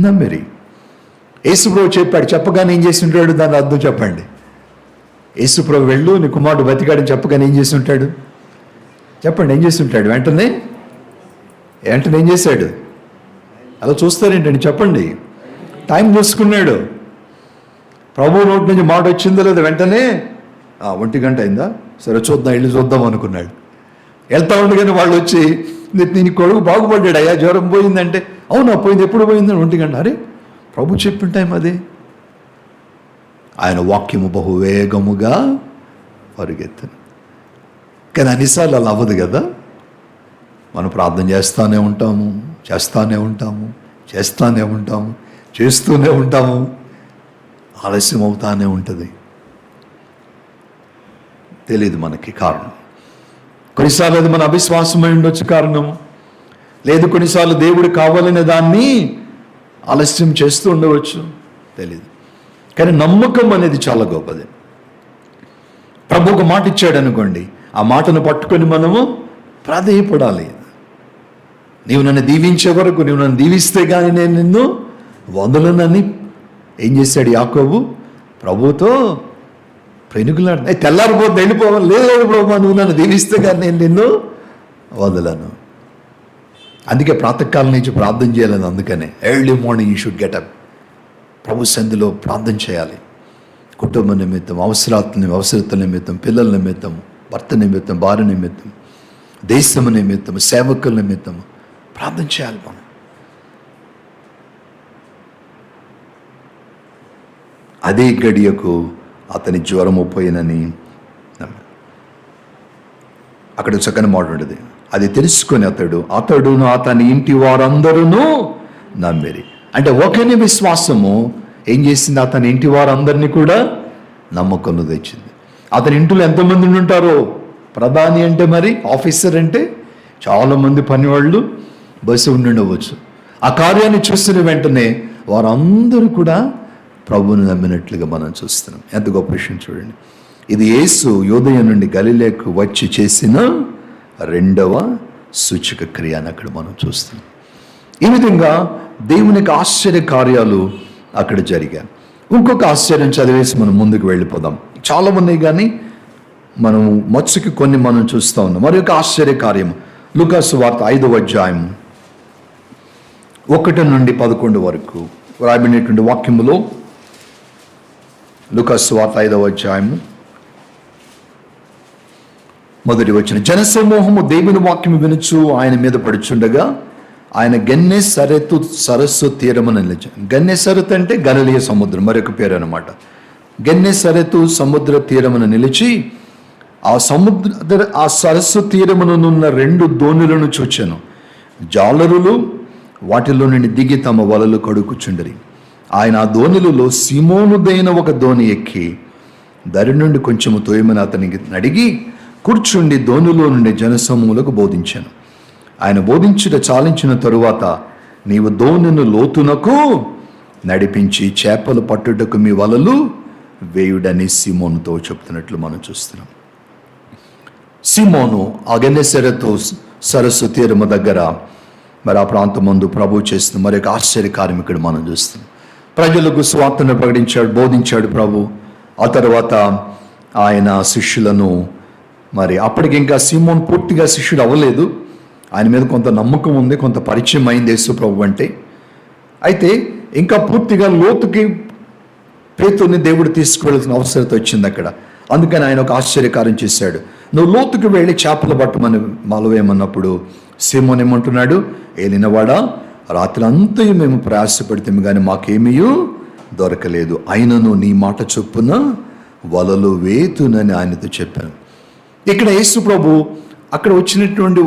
నమ్మిరి. యేసుప్రభు చెప్పాడు, చెప్పగానే ఏం చేసి ఉంటాడు, దాని అర్థం చెప్పండి. యేసుప్రభు వెళ్ళు, నీ కుమారుడు బతికాడని చెప్పగానే ఏం చేసి ఉంటాడు చెప్పండి, ఏం చేసి ఉంటాడు? వెంటనే ఏం చేశాడు? అలా చూస్తారేంటండి, చెప్పండి. టైం చూసుకున్నాడు. ప్రభు నోటి నుంచి మాట వచ్చిందో లేదా వెంటనే 1 గంట అయిందా, సరే చూద్దాం, ఇల్లు చూద్దాం అనుకున్నాడు. వెళ్తా ఉండగానే వాళ్ళు వచ్చి, నీ కొడుకు బాగుపడ్డాడు అయ్యా, జ్వరం పోయిందంటే, అవునా పోయింది, ఎప్పుడు పోయిందని 1 గంట. అరే ప్రభు చెప్పిన టైం అదే. ఆయన వాక్యము బహువేగముగా పరిగెత్తను. కానీ అన్నిసార్లు అలా అవ్వదు కదా. మనం ప్రార్థన చేస్తూనే ఉంటాము, చేస్తూనే ఉంటాము, ఆలస్యం అవుతానే ఉంటుంది. తెలియదు మనకి కారణం. కొన్నిసార్లు అది మన అవిశ్వాసమై ఉండొచ్చు కారణము, లేదు కొన్నిసార్లు దేవుడు కావాలనే దాన్ని ఆలస్యం చేస్తూ ఉండవచ్చు, తెలియదు. కానీ నమ్మకం అనేది చాలా గొప్పది. ప్రభు ఒక మాట ఇచ్చాడు అనుకోండి, ఆ మాటను పట్టుకొని మనము ప్రాధేయపడాలి. నీవు నన్ను దీవించే వరకు, నీవు నన్ను దీవిస్తే కానీ నేను నిన్ను వదలనని ఏం చేశాడు యాకోబు? ప్రభుతో పెనుగులాడు. తెల్లారిపోతే వెళ్ళిపోవాలి, లేదు ప్రభు నువ్వు నన్ను దీవిస్తే కానీ నేను నిన్ను వదలను. అందుకే ప్రాతకాలం నుంచి ప్రార్థన చేయాలని. అందుకనే early morning you should get up. ప్రభు సన్నిధిలో ప్రార్థన చేయాలి. కుటుంబ నిమిత్తం, అవసరతల నిమిత్తం, పిల్లల నిమిత్తం, భర్త నిమిత్తం, భార్య నిమిత్తం, దేశము నిమిత్తం, సేవకుల నిమిత్తం ప్రార్థన చేయాలి మనం. అదే గడియకు అతని జ్వరము పోయినని అక్కడ చక్కని మాట ఉంటుంది. అది తెలుసుకొని అతడును అతని ఇంటి వారందరూ నమ్మిరి. అంటే ఒకని విశ్వాసము ఏం చేసింది? అతని ఇంటి వారందరినీ కూడా నమ్మకం తెచ్చింది. అతని ఇంటిలో ఎంతమంది ఉంటారో, ప్రధాని అంటే మరి ఆఫీసర్ అంటే చాలామంది పనివాళ్ళు బస్సు ఉండవచ్చు. ఆ కార్యాన్ని చూస్తున్న వెంటనే వారందరూ కూడా ప్రభువుని నమ్మినట్లుగా మనం చూస్తున్నాం. ఎంత గొప్ప విషయం చూడండి. ఇది యేసు యూదయ నుండి గలిలేకు వచ్చి చేసిన రెండవ సూచక క్రియ అని అక్కడ మనం చూస్తున్నాం. ఈ విధంగా దేవునికి ఆశ్చర్య కార్యాలు అక్కడ జరిగాయి. ఇంకొక ఆశ్చర్యం చదివేసి మనం ముందుకు వెళ్ళిపోదాం. చాలా ఉన్నాయి కానీ మనం మచ్చుకి కొన్ని మనం చూస్తూ ఉన్నాం. మరి ఒక ఆశ్చర్య కార్యం లూకా సువార్త 5వ అధ్యాయం 1 నుండి 11 వరకు రాయబడినటువంటి వాక్యములో, లూకా సువార్త 5వ అధ్యాయము 1వ వచనం. జనసమూహము దేవుని వాక్యము వినుచు ఆయన మీద పడుచుండగా ఆయన గెన్నెసరెతు సరస్సు తీరమున నిలిచాడు. గెన్నెసరెతు అంటే గలిలయ సముద్రం, మరొక పేరు అనమాట. గెన్నెసరెతు సముద్ర తీరమున నిలిచి ఆ సరస్సు తీరమునున్న 2 దోణులను చూచెను. జాలరులు వాటిలో నుండి దిగి తమ వలలు కడుగుచుండరి. ఆయన ఆ దోణులలో సీమోనుదైన ఒక దోణి ఎక్కి దరి నుండి కొంచెము తోయమని అతనికి అడిగి కూర్చుండి దోణిలో నుండి జనసమూహములకు బోధించాను. ఆయన బోధించుట చాలించిన తరువాత, నీవు దోణిను లోతునకు నడిపించి చేపలు పట్టుటకు మీ వలలు వేయుడని సీమోనుతో చెప్తున్నట్లు మనం చూస్తున్నాం. సీమోను ఆ గెన్నెసరెతు సరస్సు తీరము దగ్గర మరి ఆ ప్రాంతం ముందు ప్రభు చేస్తున్న మరి ఒక ఆశ్చర్యకార్యం ఇక్కడ మనం చూస్తున్నాం. ప్రజలకు స్వార్థను ప్రకటించాడు, బోధించాడు ప్రభు. ఆ తర్వాత ఆయన శిష్యులను మరి అప్పటికి ఇంకా సీమోన్ పూర్తిగా శిష్యుడు అవ్వలేదు. ఆయన మీద కొంత నమ్మకం ఉంది, కొంత పరిచయం అయింది యేసు ప్రభు అంటే. అయితే ఇంకా పూర్తిగా లోతుకి పేతుని దేవుడు తీసుకువెళ్ళాల్సిన అవసరత వచ్చింది అక్కడ. అందుకని ఆయన ఒక ఆశ్చర్యకార్యం చేశాడు. నువ్వు లోతుకి వెళ్ళి చేపలు పట్టమని మాలవేయమన్నప్పుడు సీమోన్ ఏమంటున్నాడు? ఏలినవాడా, రాత్రి అంతా మేము ప్రయాసపడితే కానీ మాకేమీ దొరకలేదు, అయినను నీ మాట చొప్పున వలలు వేతునని ఆయనతో చెప్పాను. ఇక్కడ యేసు ప్రభు అక్కడ వచ్చినటువంటి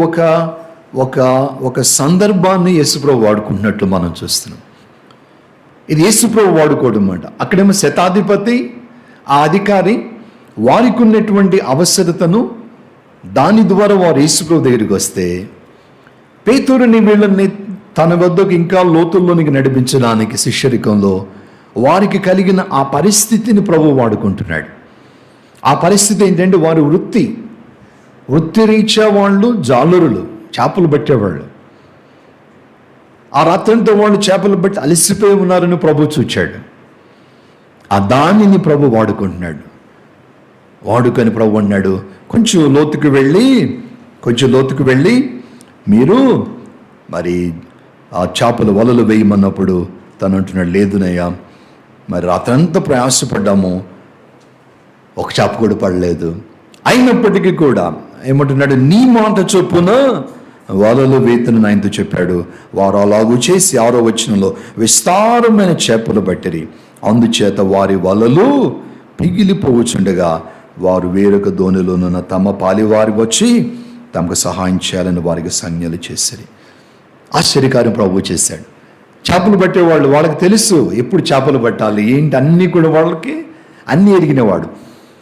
ఒక సందర్భాన్ని యేసు ప్రభు వాడుకుంటున్నట్లు మనం చూస్తున్నాం. ఇది యేసు ప్రభు వాడుకోవడం అన్నమాట. అక్కడేమో శతాధిపతి, ఆ అధికారి వారికి ఉన్నటువంటి అవసరతను దాని ద్వారా వారు యేసు ప్రభు దగ్గరికి వస్తే, పేతురుని వీళ్ళని తన వద్దకు ఇంకా లోతుల్లోనికి నడిపించడానికి శిష్యరికంలో వారికి కలిగిన ఆ పరిస్థితిని ప్రభు వాడుకుంటున్నాడు. ఆ పరిస్థితి ఏంటంటే, వారు వృత్తిరీత్యా వాళ్ళు జాలరులు, చేపలు పట్టేవాళ్ళు. ఆ రాత్రంతో వాళ్ళు చేపలు బట్టి అలసిపోయి ఉన్నారని ప్రభు చూచాడు. ఆ దానిని ప్రభు వాడుకుంటున్నాడు. వాడుకొని ప్రభు అన్నాడు, కొంచెం లోతుకు వెళ్ళి మీరు మరి ఆ చేపలు వలలు వేయమన్నప్పుడు తను అంటున్నాడు, లేదునయ్యా, మరి రాత్రంతా ప్రయాసపడ్డాము, ఒక చేప కూడా పడలేదు. అయినప్పటికీ కూడా ఏమంటున్నాడు, నీ మాట చొప్పున వలలు వేతను ఆయనతో చెప్పాడు. వారు అలాగూ చేసి 6వ వచనంలో విస్తారమైన చేపలు పట్టిరి. అందుచేత వారి వలలు పిగిలిపోవచ్చుండగా వారు వేరొక దోణిలోనున్న తమ పాలివారి వచ్చి తమకు సహాయం చేయాలని వారికి సంజ్ఞలు చేశారు. ఆశ్చర్యకార్యం ప్రభు చేశాడు. చేపలు పట్టేవాళ్ళు, వాళ్ళకి తెలుసు ఎప్పుడు చేపలు పట్టాలి ఏంటి అన్నీ కూడా వాళ్ళకి అన్నీ ఎరిగినవాడు.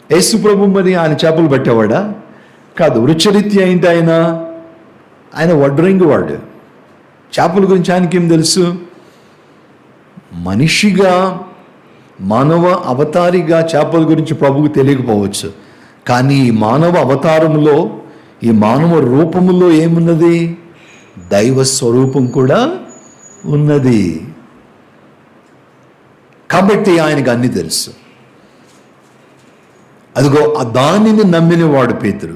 యేసు ప్రభు మరి ఆయన చేపలు పట్టేవాడా? కాదు. వృక్షరీత్యా ఏంటి ఆయన వడ్రంగి వాడు. చేపల గురించి ఆయనకేం తెలుసు? మనిషిగా మానవ అవతారిగా చేపల గురించి ప్రభువుకు తెలియకపోవచ్చు, కానీ ఈ మానవ అవతారంలో, ఈ మానవ రూపములో ఏమున్నది? దైవ స్వరూపం కూడా ఉన్నది. కాబట్టి ఆయనకు అన్నీ తెలుసు. అదిగో దానిని నమ్మిన వాడు పేతురు.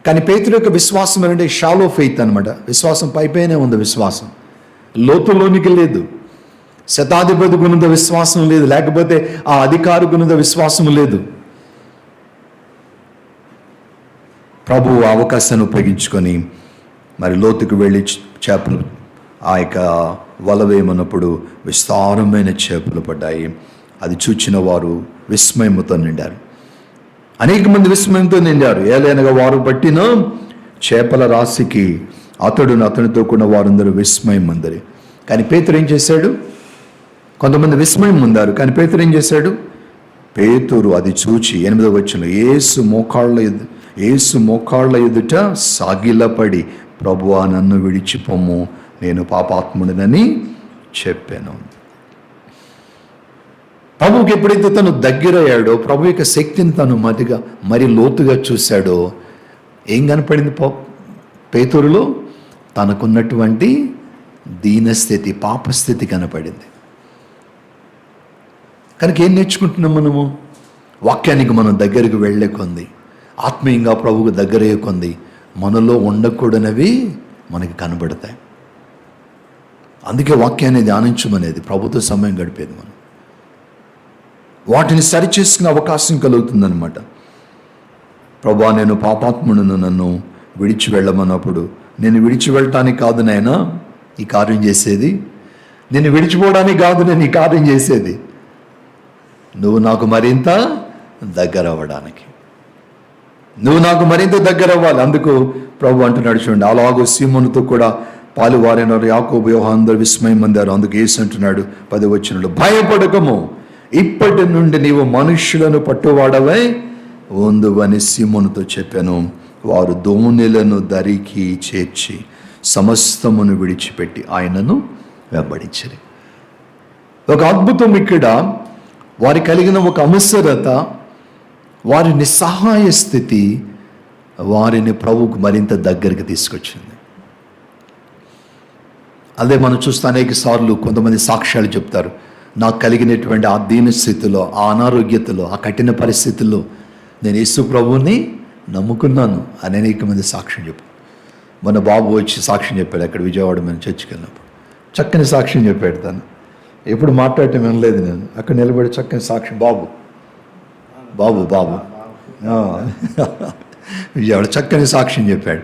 కానీ పేతురు యొక్క విశ్వాసం ఏంటంటే షాలో ఫెయిత్ అనమాట. విశ్వాసం పైపైనే ఉంది. విశ్వాసం లోతులోనికి లేదు. శతాధిపతి గుణంత విశ్వాసం లేదు, లేకపోతే ఆ అధికారి గుణంత విశ్వాసం లేదు. ప్రభువు అవకాశాన్ని ఉపయోగించుకొని మరి లోతుకు వెళ్ళి చేపలు ఆ యొక్క వల వేయమన్నప్పుడు విస్తారమైన చేపలు పడ్డాయి. అది చూచిన వారు విస్మయముతో నిండారు. అనేక మంది విస్మయంతో నిండారు. ఏలైనగా వారు పట్టిన చేపల రాశికి అతనితో కూడిన వారందరూ విస్మయం అందరి. కానీ పేతురు ఏం చేశాడు? కొంతమంది విస్మయం పొందారు, కానీ పేతురు ఏం చేశాడు? పేతురు అది చూచి 8వ వచనంలో యేసు మోకాళ్ళ ఎదుట సాగిలపడి, ప్రభువా నన్ను విడిచిపోము, నేను పాపాత్ముడినని చెప్పాను. ప్రభువుకి ఎప్పుడైతే తను దగ్గరయ్యాడో, ప్రభు యొక్క శక్తిని తను మరి లోతుగా చూశాడో, ఏం కనపడింది పేతురులో? తనకున్నటువంటి దీనస్థితి, పాపస్థితి కనపడింది. కనుక ఏం నేర్చుకుంటున్నాం మనము? వాక్యానికి మనం దగ్గరికి వెళ్ళే కొంది, ఆత్మీయంగా ప్రభువుకు దగ్గరయ్యే కొంది, మనలో ఉండకూడనివి మనకి కనబడతాయి. అందుకే వాక్యాన్ని ధ్యానించమనేది, ప్రభుతో సమయం గడిపేది. మనం వాటిని సరిచేసుకునే అవకాశం కలుగుతుందన్నమాట. ప్రభువా నేను పాపాత్ముడును, నన్ను విడిచి వెళ్ళమన్నప్పుడు, నేను విడిచి వెళ్ళటానికి కాదు నాయనా ఈ కార్యం చేసేది, నేను విడిచిపోవడానికి కాదు నేను ఈ కార్యం చేసేది, నువ్వు నాకు మరింత దగ్గర అవ్వడానికి, నువ్వు నాకు మరింత దగ్గర అవ్వాలి. అందుకు ప్రభు అంటున్నాడు చూడండి, అలాగూ సీమోనుతో కూడా పాలువారైనారు, యాకోబు యోహాను అందరూ విస్మయం పొందారు. అందుకు యేసు అంటున్నాడు 10వ వచనంలో, భయపడకము, ఇప్పటి నుండి నీవు మనుష్యులను పట్టువాడవై ఉందువని సీమోనుతో చెప్పాను. వారు దోణెలను దరికి చేర్చి సమస్తమును విడిచిపెట్టి ఆయనను వెంబడించరు. ఒక అద్భుతం ఇక్కడ. వారి కలిగిన ఒక అవసరత, వారి నిస్సహాయ స్థితి వారిని ప్రభువుకు మరింత దగ్గరికి తీసుకొచ్చింది. అదే మనం చూస్తే అనేక సార్లు కొంతమంది సాక్ష్యాలు చెప్తారు, నాకు కలిగినటువంటి ఆ దీన స్థితిలో, ఆ అనారోగ్యతలో, ఆ కఠిన పరిస్థితుల్లో నేను యేసు ప్రభువుని నమ్ముకున్నాను అని అనేక మంది సాక్ష్యం చెప్పారు. మన బాబు వచ్చి సాక్ష్యం చెప్పాడు అక్కడ విజయవాడ మేము చర్చికి వెళ్ళినప్పుడు. చక్కని సాక్ష్యం చెప్పాడు. తను ఎప్పుడు మాట్లాడటం వినలేదు నేను. అక్కడ నిలబడి చక్కని సాక్ష్యం, బాబు విజయవాడ చక్కని సాక్ష్యం చెప్పాడు.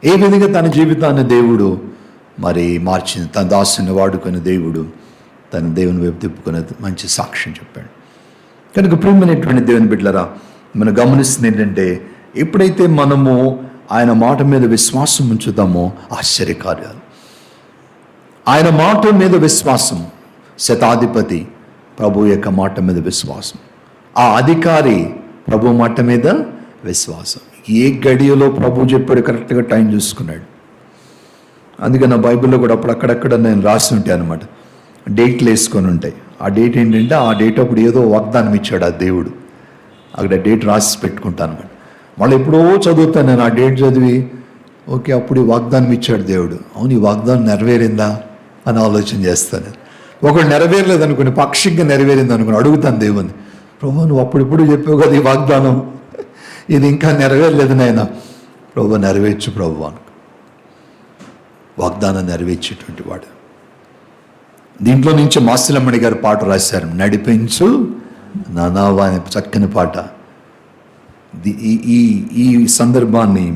ఏ విధంగా తన జీవితాన్ని దేవుడు మరి మార్చింది, తన దాసుని వాడుకుని దేవుడు తన దేవుని వైపు తిప్పుకునే మంచి సాక్ష్యం చెప్పాడు. కనుక ప్రియమైనటువంటి దేవుని బిడ్డలారా, మనం గమనిస్తుంది ఏంటంటే, ఎప్పుడైతే మనము ఆయన మాట మీద విశ్వాసం ఉంచుతామో ఆశ్చర్యకార్యాలు, ఆయన మాట మీద విశ్వాసం, శతాధిపతి ప్రభు యొక్క మాట మీద విశ్వాసం, ఆ అధికారి ప్రభు మాట మీద విశ్వాసం. ఏ గడియలో ప్రభు చెప్పాడు కరెక్ట్గా టైం చూసుకున్నాడు. అందుకే నా బైబిల్లో కూడా అక్కడక్కడ నేను రాసి ఉంటాయి అనమాట, డేట్లు వేసుకొని ఉంటాయి. ఆ డేట్ ఏంటంటే ఆ డేట్ అప్పుడు ఏదో వాగ్దానం ఇచ్చాడు ఆ దేవుడు, అక్కడ డేట్ రాసి పెట్టుకుంటాను అనమాట. మళ్ళీ ఎప్పుడో చదువుతాను నేను, ఆ డేట్ చదివి ఓకే అప్పుడు ఈ వాగ్దానం ఇచ్చాడు దేవుడు, అవును ఈ వాగ్దానం నెరవేరిందా అని ఆలోచన చేస్తాను. ఒకడు నెరవేరలేదు అనుకుని, పాక్షికంగా నెరవేరింది అనుకుని అడుగుతాను దేవుని, ప్రభు నువ్వు అప్పుడిప్పుడు చెప్పావు కదా ఈ వాగ్దానం, ఇది ఇంకా నెరవేరలేదు నాయన, ప్రభు నెరవేర్చు ప్రభు అను. వాగ్దానం నెరవేర్చేటువంటి వాడు. దీంట్లో నుంచి మాసిలమ్మడి గారు పాట రాశారు, నడిపించు నానావా అనే చక్కని పాట. ఈ సందర్భాన్ని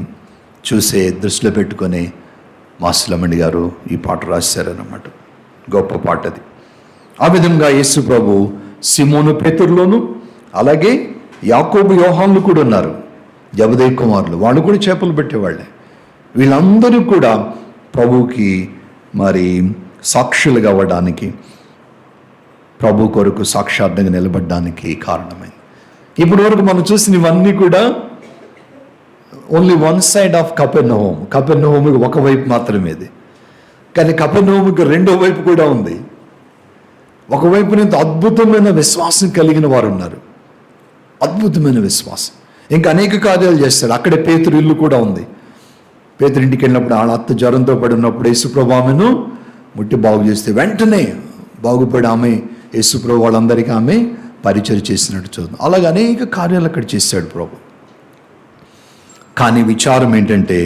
చూసే దృష్టిలో పెట్టుకొని మాసిలమ్మడి గారు ఈ పాట రాశారన్నమాట. గొప్ప పాట అది. ఆ విధంగా యేసు ప్రభు సిమోను పేతురులోను, అలాగే యాకోబు యోహానులు కూడా ఉన్నారు, జబదేయి కుమారులు, వాళ్ళు కూడా చేపలు పెట్టేవాళ్ళే. వీళ్ళందరూ కూడా ప్రభువుకి మరి సాక్షులుగా అవ్వడానికి, ప్రభు కొరకు సాక్షార్థంగా నిలబడడానికి కారణమైంది. ఇప్పటి వరకు మనం చూసిన ఇవన్నీ కూడా ఓన్లీ వన్ సైడ్ ఆఫ్ కపెర్నహూమ్. కపెర్నహూముకి ఒకవైపు మాత్రమే ఇది. కానీ కపెర్నహూముకి రెండో వైపు కూడా ఉంది. ఒకవైపు నుంచి అద్భుతమైన విశ్వాసం కలిగిన వారు ఉన్నారు, అద్భుతమైన విశ్వాసం. ఇంకా అనేక కార్యాలు చేస్తారు. అక్కడే పేతురు ఇల్లు కూడా ఉంది. పేతురు ఇంటికి వెళ్ళినప్పుడు ఆడ అత్త జ్వరంతో పడి ఉన్నప్పుడు యేసుప్రభు ఆమెను ముట్టి బాగు చేస్తే వెంటనే బాగుపడి ఆమె యేసుప్రభు వాళ్ళందరికీ ఆమె పరిచయం చేసినట్టు చూద్దాం. అలాగే అనేక కార్యాలు అక్కడ చేశాడు ప్రభు. కానీ విచారం ఏంటంటే,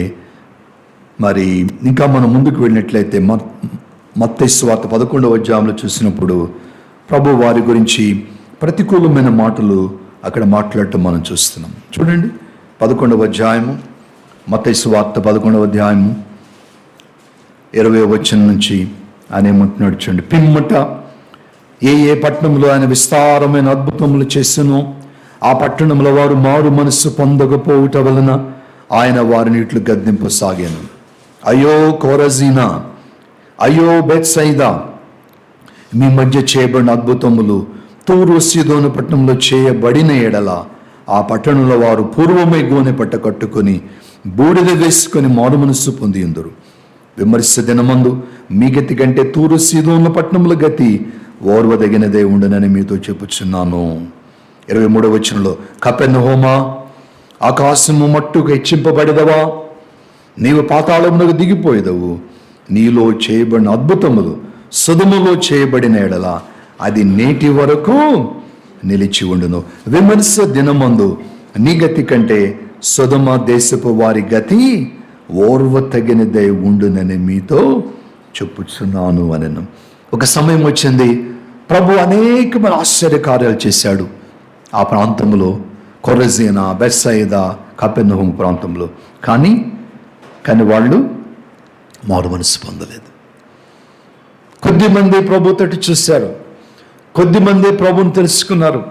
మరి ఇంకా మనం ముందుకు వెళ్ళినట్లయితే మత్తయి సువార్త 11వ అధ్యాయంలో చూసినప్పుడు ప్రభు వారి గురించి ప్రతికూలమైన మాటలు అక్కడ మాట్లాడటం మనం చూస్తున్నాం. చూడండి 11వ అధ్యాయము, మత్తయి సువార్త 11వ అధ్యాయము 20వ వచనం నుంచి ఆయన ఏమంటున్నాడు చూడండి. పిమ్మట ఏ పట్టణంలో ఆయన విస్తారమైన అద్భుతములు చేసెనో ఆ పట్టణంలో వారు మారు మనస్సు పొందకపోవుట వలన ఆయన వారిని ఇట్లు గద్దింపసాగాను. అయ్యో కోరజీనా, అయ్యో బెత్సైదా, మీ మధ్య చేయబడిన అద్భుతములు తూరు సీదోను పట్టణంలో చేయబడిన ఎడల ఆ పట్టణంలో వారు పూర్వమై గోనె పట్ట కట్టుకొని బూడిద వేసుకొని మారు మనస్సు పొంది ఉందరు. విమర్శ దినమందు మీ గతి కంటే తూరు సీదోను పట్టణముల గతి ఓర్వదగినదే ఉండనని మీతో చెప్పుచున్నాను. 23వ వచనంలో, కపెర్నహూమా, ఆకాశము మట్టుకు హెచ్చింపబడదవా, నీవు పాతాళమునకు దిగిపోయేదవు. నీలో చేయబడిన అద్భుతములు సొదొములో చేయబడిన ఎడల అది నేటి వరకు నిలిచి ఉండును. విమర్శ దినమందు నీ గతి కంటే సొదొమ దేశపు వారి గతి ఓర్వ తగినదై ఉండునని మీతో చెప్పుచున్నాను అనను. ఒక సమయం వచ్చింది, ప్రభు అనేకమైన ఆశ్చర్యకార్యాలు చేశాడు ఆ ప్రాంతంలో, కొరజీనా, బెత్సైదా, కపెర్నహూము ప్రాంతంలో. కానీ వాళ్ళు మారు మనసు పొందలేదు. కొద్దిమంది ప్రభు తోటి చూశారు, కొద్దిమంది ప్రభుని తెలుసుకున్నారు.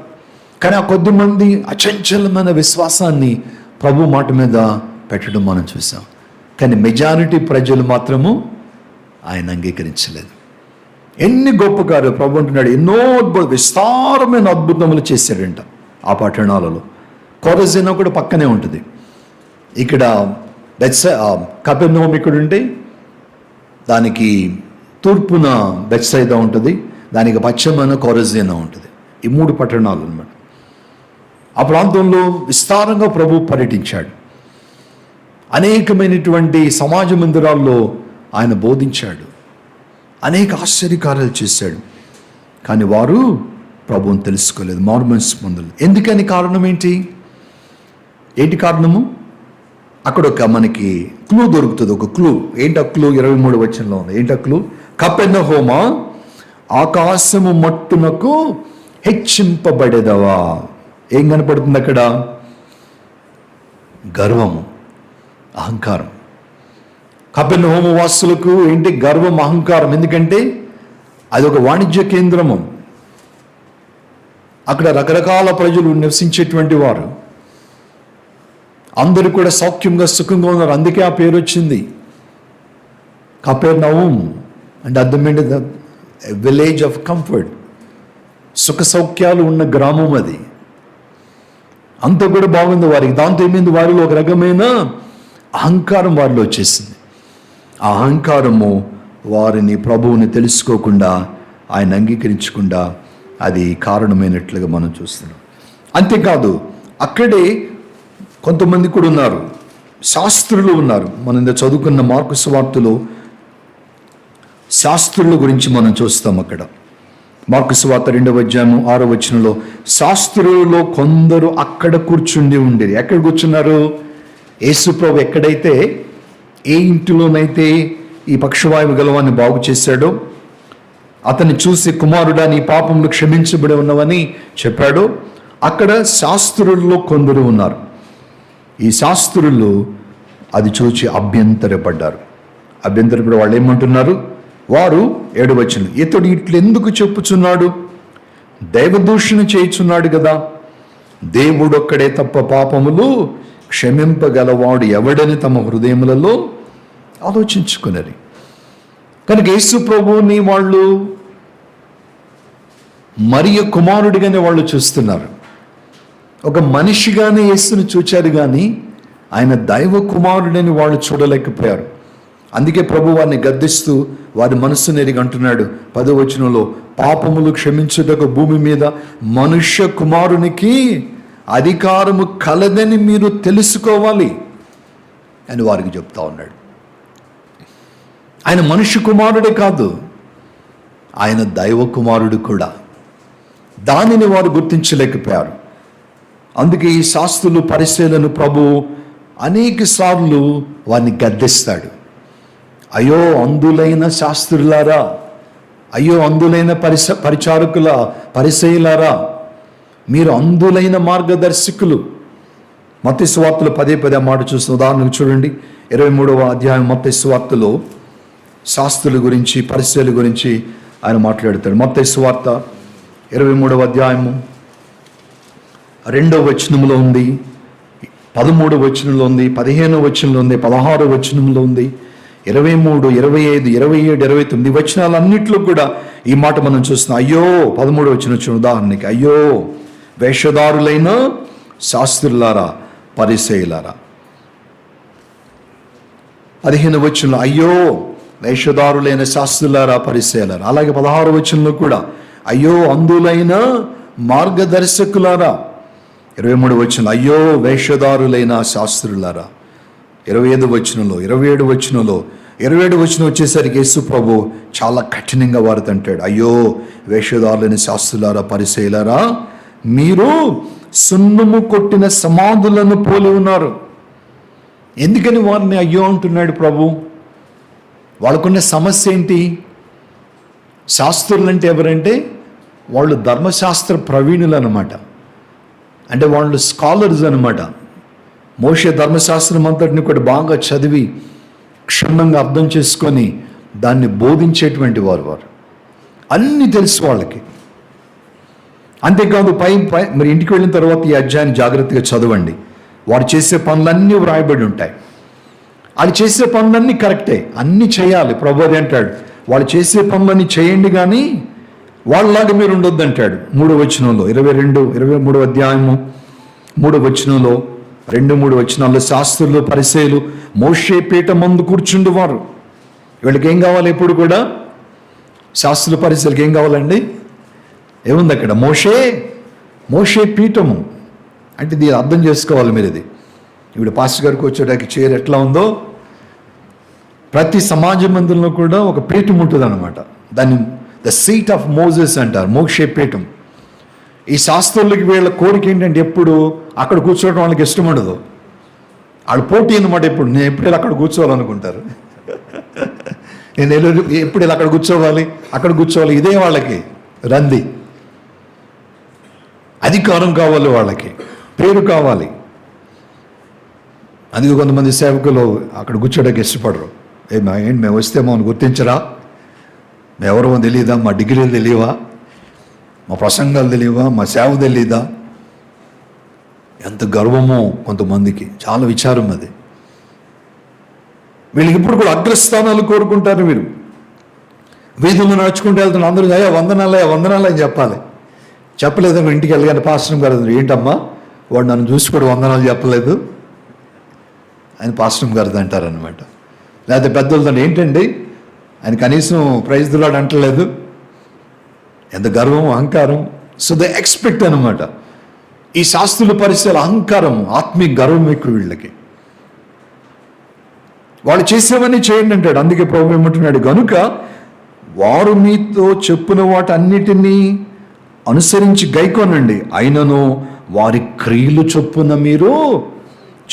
కానీ ఆ కొద్దిమంది అచంచలమైన విశ్వాసాన్ని ప్రభు మాట మీద పెట్టడం మనం చూసాం. కానీ మెజారిటీ ప్రజలు మాత్రము ఆయన అంగీకరించలేదు. ఎన్ని గొప్ప కార్యాలు ప్రభు అంటున్నాడు, ఎన్నో విస్తారమైన అద్భుతములు చేశాడంట ఆ పట్టణాలలో. కొరజీనా కూడా పక్కనే ఉంటుంది. ఇక్కడ కపెర్నహూము ఇక్కడ ఉంటే దానికి తూర్పున బెత్సైదా ఉంటుంది, దానికి పశ్చిమాన కొరజీనా ఉంటుంది. ఈ 3 పట్టణాలు అన్నమాట. ఆ ప్రాంతంలో విస్తారంగా ప్రభు పర్యటించాడు. అనేకమైనటువంటి సమాజ మందిరాల్లో ఆయన బోధించాడు, అనేక ఆశ్చర్యకార్యాలు చేశాడు. కానీ వారు ప్రభువుని తెలుసుకోలేదు, మారు మనసు పొందలేదు. ఎందుకని? కారణం ఏంటి కారణము? అక్కడ ఒక మనకి క్లూ దొరుకుతుంది, ఒక క్లూ. ఏంటి ఆ క్లూ? 23వ వచనంలో ఉంది. ఏంటి ఆ క్లూ? కపెర్నహూమా, ఆకాశము మట్టునకు హెచ్చింపబడేదవా. ఏం కనపడుతుంది అక్కడ? గర్వము, అహంకారం. కపెర్నహూము వాసులకు ఏంటి? గర్వం, అహంకారం. ఎందుకంటే అది ఒక వాణిజ్య కేంద్రము. అక్కడ రకరకాల ప్రజలు నివసించేటువంటి వారు, అందరూ కూడా సౌఖ్యంగా సుఖంగా ఉన్నారు. అందుకే ఆ పేరు వచ్చింది కపెర్నహూమ్. అంటే అర్థం ఏంటి? విలేజ్ ఆఫ్ కంఫర్ట్, సుఖ సౌఖ్యాలు ఉన్న గ్రామం అది. అంతా కూడా బాగుంది వారికి. దాంతో ఏమైంది? వారిలో ఒక రకమైన అహంకారం వారిలో వచ్చేసింది. ఆ అహంకారము వారిని, ప్రభువుని తెలుసుకోకుండా, ఆయన అంగీకరించకుండా అది కారణమైనట్లుగా మనం చూస్తున్నాం. అంతేకాదు, అక్కడే కొంతమంది కూడా ఉన్నారు, శాస్త్రులు ఉన్నారు. మనం చదువుకున్న మార్కు సువార్తలో శాస్త్రుల గురించి మనం చూస్తాం. అక్కడ మార్కు సువార్త 2వ అధ్యాయం 6వ వచనంలో, శాస్త్రులలో కొందరు అక్కడ కూర్చుండి ఉండేది. ఎక్కడ కూర్చున్నారు? యేసుప్రభు ఎక్కడైతే, ఏ ఇంటిలోనైతే ఈ పక్షవాయువు గలవాన్ని బాగు చేశాడో, అతన్ని చూసి కుమారుడా నీ పాపములు క్షమించబడి ఉన్నవని చెప్పాడో, అక్కడ శాస్త్రుల్లో కొందరు ఉన్నారు. ఈ శాస్త్రులు అది చూచి అభ్యంతరపడ్డారు. అభ్యంతరపడి వాళ్ళు ఏమంటున్నారు? వారు 7వ వచనం, ఇతడు ఇట్లు ఎందుకు చెప్పుచున్నాడు? దైవదూషణ చేయుచున్నాడు కదా. దేవుడొక్కడే తప్ప పాపములు క్షమింపగలవాడు ఎవడని తమ హృదయములలో ఆలోచించుకున్నది. కనుక యేసు ప్రభువుని వాళ్ళు మరియ కుమారుడిగానే వాళ్ళు చూస్తున్నారు. ఒక మనిషిగానే యేసుని చూచారు, కానీ ఆయన దైవ కుమారుడని వాళ్ళు చూడలేకపోయారు. అందుకే ప్రభు వారిని గద్దిస్తూ వారి మనస్సును ఎరిగి అంటున్నాడు 10వ వచనంలో, పాపములు క్షమించుటకు భూమి మీద మనుష్య కుమారునికి అధికారము కలదని మీరు తెలుసుకోవాలి అని వారికి చెప్తా ఉన్నాడు. ఆయన మనుష్య కుమారుడే కాదు, ఆయన దైవ కుమారుడు కూడా. దానిని వారు గుర్తించలేకపోయారు. అందుకే ఈ శాస్త్రులు పరిశీలన ప్రభు అనేక సార్లు వారిని గద్దిస్తాడు. అయ్యో అంధులైన శాస్త్రులారా, అయ్యో అంధులైన పరిచారకుల పరిసయ్యులారా, మీరు అంధులైన మార్గదర్శకులు. మత్తయి సువార్తలో పదే మాట చూస్తున్న ఉదాహరణకు చూడండి. 23వ అధ్యాయం మత్తయి సువార్తలో శాస్త్రుల గురించి పరిసయ్యుల గురించి ఆయన మాట్లాడతాడు. మత్తయి సువార్త 23వ అధ్యాయము 2వ వచనంలో ఉంది, 13వ వచనంలో ఉంది, 15వ వచనంలో ఉంది, 16వ వచనంలో ఉంది, 23, 25, 27, 29 వచనాలన్నింటిలో కూడా ఈ మాట మనం చూస్తున్నాం. అయ్యో 13వ వచనం వచ్చిన ఉదాహరణకి, అయ్యో వేషధారులైన శాస్త్రులారా పరిసయ్యులారా. 15వ వచనంలో అయ్యో వేషధారులైన శాస్త్రులారా పరిసయ్యులారా. అలాగే 16వ వచనంలో కూడా అయ్యో అంధులైన మార్గదర్శకులారా. 23వ వచనంలో అయ్యో వేషధారులైన శాస్త్రులారా. 25వ వచనంలో, 27వ వచనంలో, 27వ వచనం వచ్చేసరికి యేసు ప్రభు చాలా కఠినంగా వారితో అంటాడు, అయ్యో వేషధారులైన శాస్త్రులారా పరిసయ్యులారా, మీరు సున్నము కొట్టిన సమాధులను పోలి ఉన్నారు. ఎందుకని వారిని అయ్యో అంటున్నాడు ప్రభు? వాళ్ళకున్న సమస్య ఏంటి? శాస్త్రులు అంటే ఎవరంటే వాళ్ళు ధర్మశాస్త్ర ప్రవీణులు అనమాట. అంటే వాళ్ళు స్కాలర్స్ అనమాట. మోషే ధర్మశాస్త్రం అంతటిని కూడా బాగా చదివి క్షుణ్ణంగా అర్థం చేసుకొని దాన్ని బోధించేటువంటి వారు అన్నీ తెలుసు వాళ్ళకి. అంతేకాదు మరి ఇంటికి వెళ్ళిన తర్వాత ఈ అధ్యాయాన్ని జాగ్రత్తగా చదవండి. వారు చేసే పనులన్నీ వ్రాయబడి ఉంటాయి. వాళ్ళు చేసే పనులన్నీ కరెక్టే, అన్నీ చేయాలి. ప్రభు అది అంటాడు, వాళ్ళు చేసే పనులన్నీ చేయండి కానీ వాళ్ళలాగా మీరు ఉండొద్దు అంటాడు. 3వ వచనంలో 23వ అధ్యాయము 3వ వచనంలో 2-3 వచనాల్లో శాస్త్రులు పరిసయ్యులు మోషే పీఠ ముందు కూర్చుండేవారు. వీళ్ళకి ఏం కావాలి? ఎప్పుడు కూడా శాస్త్రుల పరిసయ్యులకి ఏం కావాలండి? ఏముంది అక్కడ? మోషే పీఠము అంటే దీన్ని అర్థం చేసుకోవాలి మీరు. ఇది ఇప్పుడు పాస్టర్ గారికి వచ్చేటానికి చైర్ ఎట్లా ఉందో ప్రతి సమాజ మందిరంలో కూడా ఒక పీఠం ఉంటుంది అనమాట. దాన్ని ద సీట్ ఆఫ్ మోజెస్ అంటారు, మోషే పీఠం. ఈ శాస్త్రులకి వీళ్ళ కోరిక ఏంటంటే ఎప్పుడు అక్కడ కూర్చోవడం వాళ్ళకి ఇష్టం ఉండదు. వాళ్ళు పోటీ అనమాట. ఇప్పుడు నేను ఎప్పుడు ఇలా అక్కడ కూర్చోవాలనుకుంటారు. నేను ఎప్పుడు ఇలా అక్కడ కూర్చోవాలి, ఇదే వాళ్ళకి రంది. అధికారం కావాలి, వాళ్ళకి పేరు కావాలి. అందుకే కొంతమంది సేవకులు అక్కడ కూర్చోడానికి ఇష్టపడరు. ఏంటి మేము వస్తే మమ్మల్ని గుర్తించరా? మేము ఎవరో తెలియదా? మా డిగ్రీలు తెలియవా? మా ప్రసంగాలు తెలియవా? మా సేవ తెలియదా? ఎంత గర్వమో కొంతమందికి, చాలా విచారం అది. వీళ్ళకి ఇప్పుడు కూడా అగ్రస్థానాలు కోరుకుంటారు. వీరు వీధుల్లో నడుచుకుంటూ వెళ్తున్నారు, అందరూ అయ్యా వందనాలు అని చెప్పాలి. చెప్పలేదు ఇంటికి వెళ్ళగానే పాస్టర్ గారు, ఏంటమ్మా వాడు నన్ను చూసి కూడా వందనాలు చెప్పలేదు ఆయన పాస్టర్ గారిది అంటారనమాట. లేకపోతే పెద్దలతో ఏంటండి ఆయన కనీసం ప్రైజ్ ది లార్డ్ అంటలేదు. ఎంత గర్వం, అహంకారం. సో దే ఎక్స్పెక్ట్ అనమాట. ఈ శాస్త్రుల పరిస్థితుల అహంకారం, ఆత్మీయ గర్వం ఎక్కువ వీళ్ళకి. వాళ్ళు చేసేవన్నీ చేయండి అంటాడు. అందుకే ప్రభు ఏమంటున్నాడు, కనుక వారు మీతో చెప్పిన వాటన్నిటినీ అనుసరించి గైకోనండి, అయినను వారి క్రియలు చొప్పున మీరు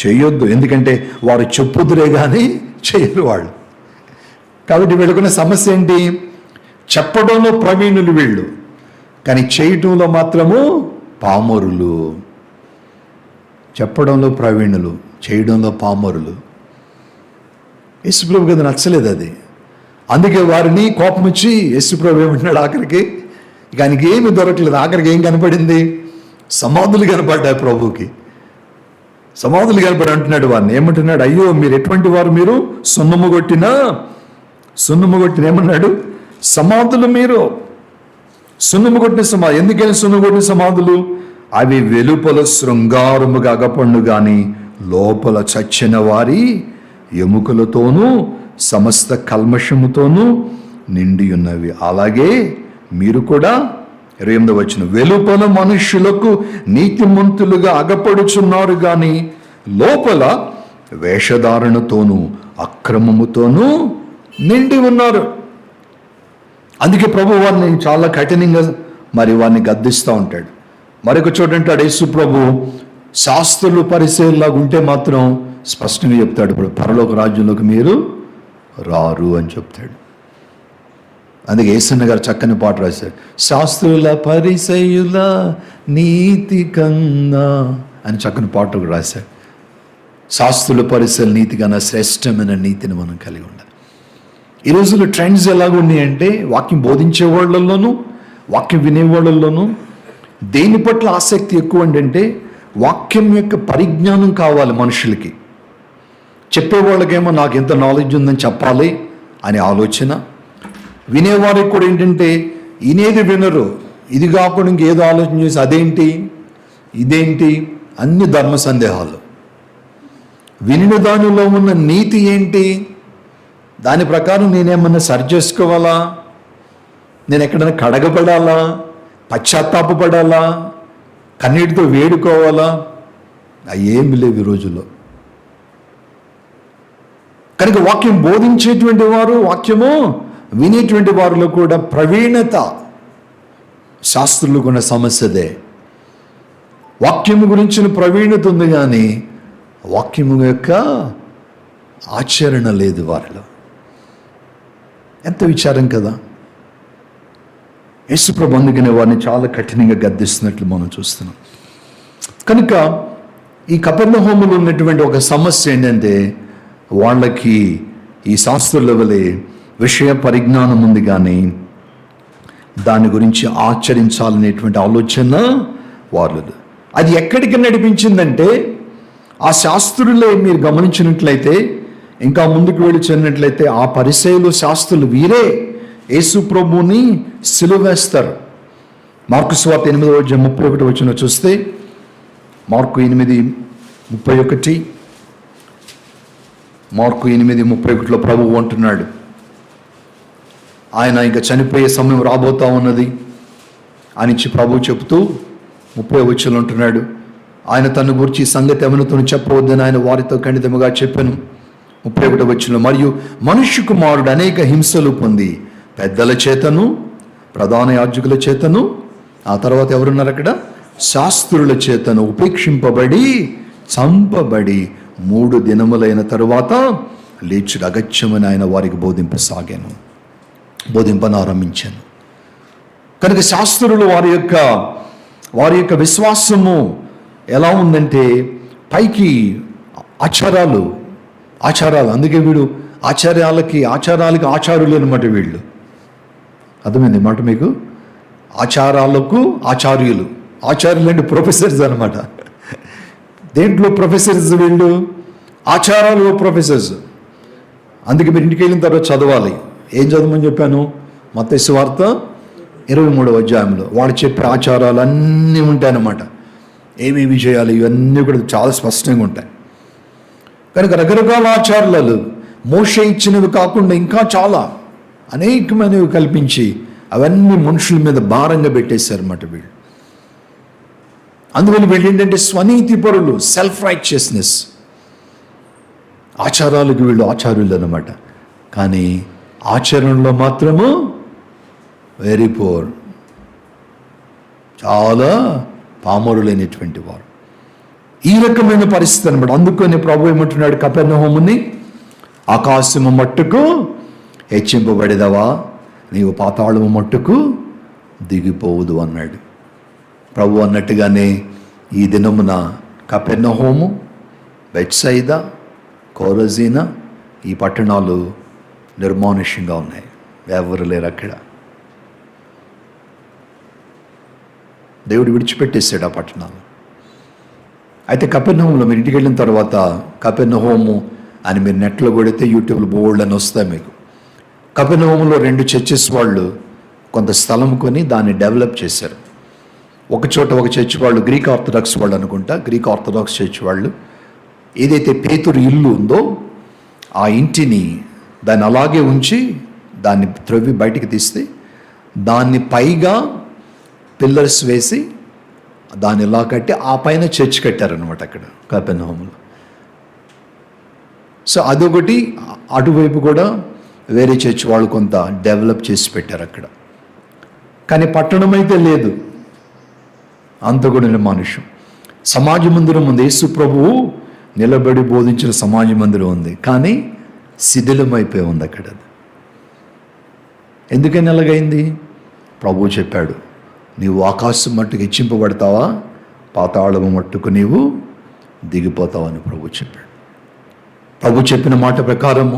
చేయొద్దు. ఎందుకంటే వారు చెప్పుదురే కానీ చేయరు వాళ్ళు. కాబట్టి వీళ్ళకున్న సమస్య ఏంటి? చెప్పడంలో ప్రవీణులు వీళ్ళు, కానీ చేయటంలో మాత్రము పామరులు. చెప్పడంలో ప్రవీణులు, చేయడంలో పామరులు. యేసుప్రభు కదా నచ్చలేదు అది. అందుకే వారిని కోపం వచ్చి యేసుప్రభు ఏమంటున్నాడు ఆఖరికి, ఇక ఆయనకి ఏమి దొరకలేదు. ఆఖరికి ఏం కనపడింది? సమాధులు కనపడ్డాయి ప్రభుకి. సమాధులు కనపడి అంటున్నాడు వారిని, ఏమంటున్నాడు? అయ్యో మీరు ఎటువంటి వారు, మీరు సున్నము కొట్టిన ఏమన్నాడు? సమాధులు మీరు. సున్నము కొట్టిన సమాధులు. ఎందుకని సున్నము కొట్టిన సమాధులు? అవి వెలుపల శృంగారముగా అగపండు కానీ లోపల చచ్చిన వారి ఎముకలతోనూ సమస్త కల్మషముతోనూ నిండి ఉన్నవి. అలాగే మీరు కూడా 28వ వచనం, వెలుపల మనుష్యులకు నీతిమంతులుగా అగపడుచున్నారు గాని లోపల వేషధారణతోనూ అక్రమముతోనూ నిండి ఉన్నారు. అందుకే ప్రభు వారిని చాలా కఠినంగా వారిని గద్దిస్తూ ఉంటాడు. మరొక చోట అంటాడు యేసు ప్రభు, శాస్త్రులు పరిచయలాగా ఉంటే మాత్రం స్పష్టంగా చెప్తాడు, ఇప్పుడు పరలోక రాజ్యంలోకి మీరు రారు అని చెప్తాడు. అందుకే యేసన్న గారు చక్కని పాట రాశాడు, శాస్త్రుల పరిచయుల నీతి కన్నా అని చక్కని పాట రాశాడు. శాస్త్రుల పరిచయుల నీతి కన్నా శ్రేష్టమైన నీతిని మనం కలిగి ఉండాలి. ఈ రోజుల్లో ట్రెండ్స్ ఎలాగ ఉన్నాయంటే, వాక్యం బోధించే వాళ్ళల్లోనూ వాక్యం వినేవాళ్ళల్లోనూ దేని పట్ల ఆసక్తి ఎక్కువ అంటే వాక్యం యొక్క పరిజ్ఞానం కావాలి మనుషులకి. చెప్పేవాళ్ళకేమో నాకు ఎంత నాలెడ్జ్ ఉందని చెప్పాలి అనే ఆలోచన, వినేవారికి కూడా ఏంటంటే వినేది వినరు, ఇది కాకుండా ఇంకేదో ఆలోచన చేసి అదేంటి ఇదేంటి అన్ని ధర్మ సందేహాలు. వినిన దానిలో ఉన్న నీతి ఏంటి, దాని ప్రకారం నేనేమన్నా సరి చేసుకోవాలా, నేను ఎక్కడైనా కడగబడాలా, పశ్చాత్తాపపడాలా, కన్నీటితో వేడుకోవాలా, అవి ఏమి లేవు ఈ రోజుల్లో. కనుక వాక్యం బోధించేటువంటి వారు, వాక్యము వినేటువంటి వారిలో కూడా ప్రవీణత శాస్త్రులకు ఉన్న సమస్యదే. వాక్యము గురించిన ప్రవీణత ఉంది కానీ వాక్యము యొక్క ఆచరణ లేదు వారిలో. ఎంత విచారం కదా. యేసుప్రభు అందుకనే వారిని చాలా కఠినంగా గద్దిస్తున్నట్లు మనం చూస్తున్నాం. కనుక ఈ కపెర్నహూములో ఉన్నటువంటి ఒక సమస్య ఏంటంటే, వాళ్ళకి ఈ శాస్త్రుల వలె విషయ పరిజ్ఞానం ఉంది కానీ దాని గురించి ఆచరించాలనేటువంటి ఆలోచన వాళ్ళు. అది ఎక్కడికి నడిపించిందంటే, ఆ శాస్త్రులే మీరు గమనించినట్లయితే, ఇంకా ముందుకు వెళ్ళి చెందినట్లయితే, ఆ పరిసయ్యులు శాస్త్రులు వీరే యేసు ప్రభువుని సిలువ వేస్తారు. మార్కు సువార్త 8:31 చూస్తే, మార్కు 8:31, మార్కు 8:31 ప్రభువు అంటున్నాడు, ఆయన ఇంకా చనిపోయే సమయం రాబోతా ఉన్నది అని ప్రభువు చెబుతూ 30 అంటున్నాడు, ఆయన తన గురించి సంగతి ఎవరితో చెప్పవద్దని ఆయన వారితో ఖండితముగా చెప్పాను. 31 మరియు మనుష్య కుమారుడు అనేక హింసలు పొంది పెద్దల చేతను ప్రధాన యాజకుల చేతను, ఆ తర్వాత ఎవరున్నారు అక్కడ, శాస్త్రుల చేతను ఉపేక్షింపబడి చంపబడి 3 దినములైన తరువాత లేచుడు అగత్యమని ఆయన వారికి బోధింపనారంభించాను. కనుక శాస్త్రులు వారి యొక్క విశ్వాసము ఎలా ఉందంటే, పైకి ఆచారాలు, అందుకే వీడు ఆచారాలకి ఆచారులు అనమాట వీళ్ళు. అర్థమైంది మాట మీకు? ఆచారాలకు ఆచార్యులు అంటే ప్రొఫెసర్స్ అనమాట. దేంట్లో ప్రొఫెసర్స్ వీళ్ళు? ఆచారాలు ప్రొఫెసర్స్. అందుకే మీరు ఇంటికి వెళ్ళిన తర్వాత చదవాలి. ఏం చదవమని చెప్పాను? మత్తయి సువార్త 23వ అధ్యాయంలో వాడు చెప్పే ఆచారాలు అన్నీ ఉంటాయన్నమాట. ఏమేమి చేయాలి ఇవన్నీ కూడా చాలా స్పష్టంగా ఉంటాయి. కనుక రకరకాల ఆచారాలు మోషే ఇచ్చినవి కాకుండా ఇంకా చాలా అనేకమైనవి కల్పించి అవన్నీ మనుషుల మీద భారంగా పెట్టేశారన్నమాట వీళ్ళు. అందువల్ల వీళ్ళు ఏంటంటే స్వనీతి పరులు, సెల్ఫ్ రైచియస్నెస్. ఆచారాలకు వీళ్ళు ఆచార్యులు అన్నమాట, కానీ ఆచరణలో మాత్రము వెరీ పూర్, చాలా పామరులైనటువంటి వారు. ఈ రకమైన పరిస్థితి అనమాట. అందుకని ప్రభు ఏమంటున్నాడు, కపెర్నహూముని ఆకాశము మట్టుకు హెచ్చింపబడేదవా, నీవు పాతాళము మట్టుకు దిగిపోవదు అన్నాడు ప్రభు. అన్నట్టుగానే ఈ దినమున కపెర్నహూము, బెత్సైదా, కోరజీనా ఈ పట్టణాలు నిర్మానుష్యంగా ఉన్నాయి. ఎవరు లేరు అక్కడ. దేవుడు విడిచిపెట్టేశాడు ఆ పట్టణాలు. అయితే కపెర్నహూములో మీరు ఇంటికి వెళ్ళిన తర్వాత కపెర్నహూము అని మీరు నెట్లో కొడితే యూట్యూబ్లో బోల్డ్ అని వస్తాయి మీకు. కపెర్నహూములో 2 చర్చెస్ వాళ్ళు కొంత స్థలం కొని దాన్ని డెవలప్ చేశారు. ఒక చర్చ్ వాళ్ళు గ్రీక్ ఆర్థడాక్స్ వాళ్ళు అనుకుంటా, గ్రీక్ ఆర్థడాక్స్ చర్చ్ వాళ్ళు ఏదైతే పేతురు ఇల్లు ఉందో ఆ ఇంటిని దాన్ని అలాగే ఉంచి దాన్ని త్రవ్వి బయటికి తీస్తే దాన్ని పైగా పిల్లర్స్ వేసి దాన్ని ఇలా కట్టి ఆ పైన చర్చ్ కట్టారనమాట అక్కడ కపెర్నహూములో. సో అదొకటి. అటువైపు కూడా వేరే చర్చ్ వాళ్ళు కొంత డెవలప్ చేసి పెట్టారు అక్కడ. కానీ పట్టణం అయితే లేదు, అంత కూడా నిర్మానుష్యం. సమాజ మందిరం ఉంది, యేసు ప్రభువు నిలబడి బోధించిన సమాజ మందిరం ఉంది, కానీ శిథిలమైపోయి ఉంది అక్కడ. ఎందుకని అలాగైంది? ప్రభువు చెప్పాడు, నీవు ఆకాశం మట్టుకు హెచ్చింపబడతావా, పాతాళము మట్టుకు నీవు దిగిపోతావు అని ప్రభు చెప్పాడు. ప్రభు చెప్పిన మాట ప్రకారము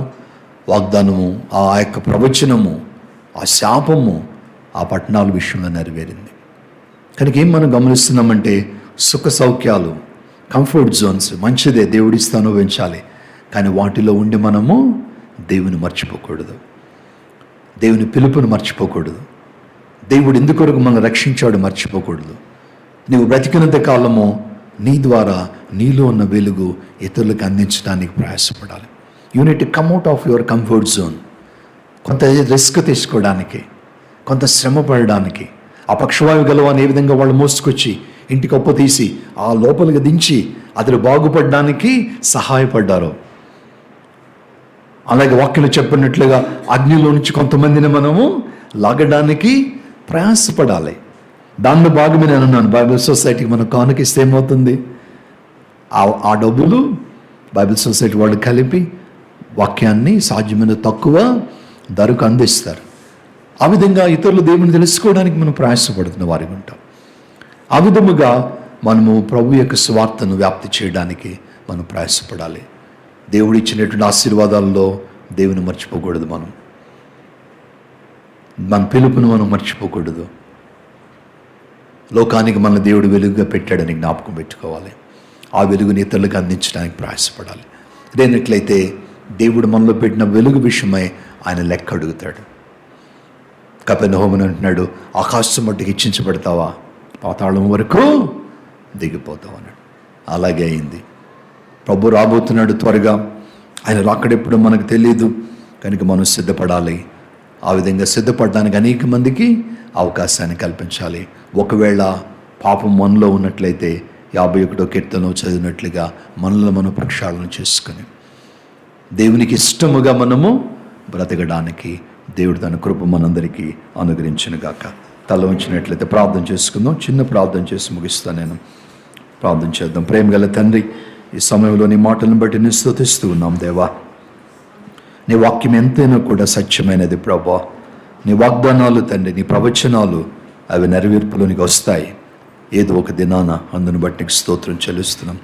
వాగ్దానము, ఆ యొక్క ప్రవచనము, ఆ శాపము ఆ పట్టణాల విషయంలో నెరవేరింది. కనుక ఏం మనం గమనిస్తున్నామంటే సుఖ సౌఖ్యాలు, కంఫర్ట్ జోన్స్ మంచిదే, దేవుడిస్తే అనుభవించాలి. కానీ వాటిలో ఉండి మనము దేవుని మర్చిపోకూడదు, దేవుని పిలుపును మర్చిపోకూడదు, దేవుడు ఎందుకొరకు మనల్ని రక్షించాడు మర్చిపోకూడదు. నీవు బ్రతికినంత కాలము నీ ద్వారా నీలో ఉన్న వెలుగు ఇతరులకు అందించడానికి ప్రయాసపడాలి. You need to come out of your comfort zone. కొంత రిస్క్ తీసుకోవడానికి, కొంత శ్రమ పడడానికి. ఆ పక్షవాయు గలవాన్ని ఏ విధంగా వాళ్ళు మోసుకొచ్చి ఇంటికి అప్పు తీసి ఆ లోపలికి దించి అతడు బాగుపడడానికి సహాయపడ్డారు. అలాగే వాక్యం చెప్పినట్లుగా అగ్నిలో నుంచి కొంతమందిని మనము లాగడానికి ప్రయాసపడాలి. దానిలో భాగమే నేను అన్నాను, బైబిల్ సొసైటీకి మనం కానుకిస్తే ఏమవుతుంది? ఆ డబ్బులు బైబిల్ సొసైటీ వాళ్ళు కలిపి వాక్యాన్ని సాధ్యమైన తక్కువ ధరకు అందిస్తారు. ఆ విధంగా ఇతరులు దేవుని తెలుసుకోవడానికి మనం ప్రయాసపడుతున్న వారికి ఉంటాం. ఆ విధముగా మనము ప్రభు యొక్క స్వార్థను వ్యాప్తి చేయడానికి మనం ప్రయాసపడాలి. దేవుడు ఇచ్చినటువంటి ఆశీర్వాదాల్లో దేవుని మర్చిపోకూడదు. మన పిలుపును మనం మర్చిపోకూడదు. లోకానికి మన దేవుడు వెలుగుగా పెట్టాడని జ్ఞాపకం పెట్టుకోవాలి. ఆ వెలుగుని ఇతరులకు అందించడానికి ప్రయాసపడాలి. లేనట్లయితే దేవుడు మనలో పెట్టిన వెలుగు విషయమై ఆయన లెక్క అడుగుతాడు. కపెర్నహూమును అంటున్నాడు, ఆకాశం మట్టుకు హెచ్చించబడతావా, పాతాళం వరకు దిగిపోతావు అన్నాడు. అలాగే అయింది. ప్రభు రాబోతున్నాడు త్వరగా. ఆయన రాకడెప్పుడు మనకు తెలియదు, కనుక మనం సిద్ధపడాలి. ఆ విధంగా సిద్ధపడడానికి అనేక మందికి అవకాశాన్ని కల్పించాలి. ఒకవేళ పాపం మనలో ఉన్నట్లయితే 51వ కీర్తనలో చదివినట్లుగా మనలో మనం ప్రక్షాళన చేసుకుని దేవునికి ఇష్టముగా మనము బ్రతకడానికి దేవుడు తన కృప మనందరికీ అనుగ్రహించునుగాక. తల ఉంచినట్లయితే ప్రార్థన చేసుకుందాం. చిన్న ప్రార్థన చేసి ముగిస్తాను. నేను ప్రార్థన చేద్దాం. ప్రేమగల తండ్రి, ఈ సమయంలో నీ మాటలను బట్టి నేను స్తుతిస్తూ ఉన్నాం. దేవా, నీ వాక్యం ఎంతైనా కూడా సత్యమైనది ప్రభా. నీ వాగ్దానాలు తండ్రి, నీ ప్రవచనాలు అవి నెరవేర్పులోనికి వస్తాయి ఏదో ఒక దినాన. అందును బట్టి నీకు స్తోత్రం చెల్లిస్తున్నాం.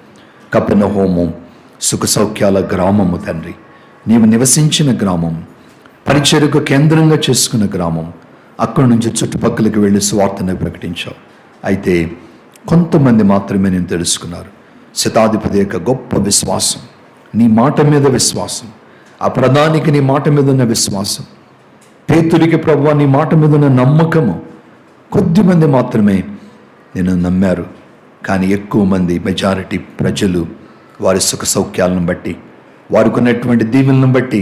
కపెర్నహూము సుఖ సౌఖ్యాల గ్రామము తండ్రి, నీవు నివసించిన గ్రామం, పరిచర్యకు కేంద్రంగా చేసుకున్న గ్రామం. అక్కడి నుంచి చుట్టుపక్కలకు వెళ్ళి స్వార్థను ప్రకటించావు. అయితే కొంతమంది మాత్రమే నేను తెలుసుకున్నారు. శతాధిపతి యొక్క గొప్ప విశ్వాసం, నీ మాట మీద విశ్వాసం, ఆ ప్రధానికి నీ మాట మీద ఉన్న విశ్వాసం, పేతురికి ప్రభువా నీ మాట మీద ఉన్న నమ్మకము. కొద్దిమంది మాత్రమే నేను నమ్మారు. కానీ ఎక్కువ మంది, మెజారిటీ ప్రజలు వారి సుఖ సౌఖ్యాలను బట్టి, వారికి ఉన్నటువంటి దీవెలను బట్టి,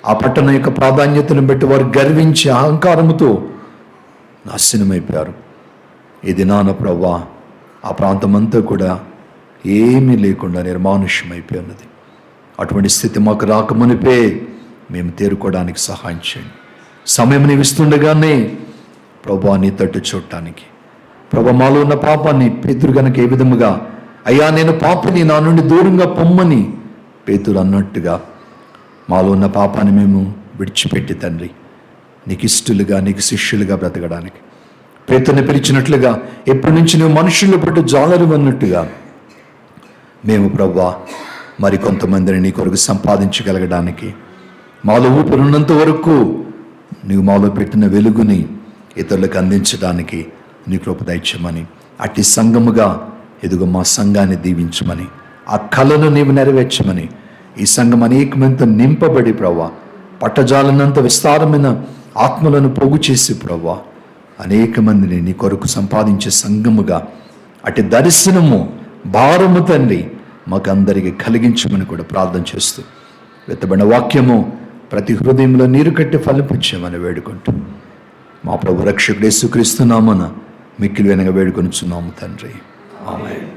ఆ పట్టణం యొక్క ప్రాధాన్యతను బట్టి వారు గర్వించి అహంకారముతో నాశనమైపోయారు. ఈ దినాన ప్రభువా ఆ ప్రాంతమంతా కూడా ఏమీ లేకుండా నిర్మానుష్యమైపోయి ఉన్నది. అటువంటి స్థితి మాకు రాకమునిపే మేము తేరుకోవడానికి సహాయం చేయండి. సమయం నీవు ఇస్తుండగానే ప్రభువా నీ తట్టు చూడటానికి, ప్రభు మాలో ఉన్న పాపాన్ని పేతురు గనక ఏ విధముగా, అయ్యా నేను పాపిని, నా నుండి దూరంగా పొమ్మని పేతురు అన్నట్టుగా మాలో ఉన్న పాపాన్ని మేము విడిచిపెట్టి తండ్రి నీకు ఇష్టలుగా, నీకు శిష్యులుగా బ్రతకడానికి, పేతురుని పిలిచినట్లుగా ఎప్పటి నుంచి నువ్వు మనుషుల్లో పట్టు జాలరు అన్నట్టుగా మేము ప్రభువా మరి కొంతమందిని నీ కొరకు సంపాదించగలగడానికి, మాలో ఊపిరినంత వరకు నీవు మాలో పెట్టిన వెలుగుని ఇతరులకు అందించడానికి నీ కృప దయచేయమని, అట్టి సంఘముగా ఎదుగు మా సంఘాన్ని దీవించమని, ఆ కళను నీవు నెరవేర్చమని, ఈ సంఘం అనేకమంతా నింపబడి ప్రభువా పట్టజాలనంత విస్తారమైన ఆత్మలను పోగు చేసి ప్రభువా అనేక మందిని నీ కొరకు సంపాదించే సంఘముగా, అట్టి దర్శనము భారము తండ్రి మాకు అందరికీ కలిగించమని కూడా ప్రార్థన చేస్తూ, వెత్తబడిన వాక్యము ప్రతి హృదయంలో నీరు కట్టి ఫలించమని వేడుకుంటూ, మా ప్రభు రక్షకుడు యేసుక్రీస్తు నామమున మిక్కిలి వినగా వేడుకొనుచున్నాము తండ్రి. ఆమేన్.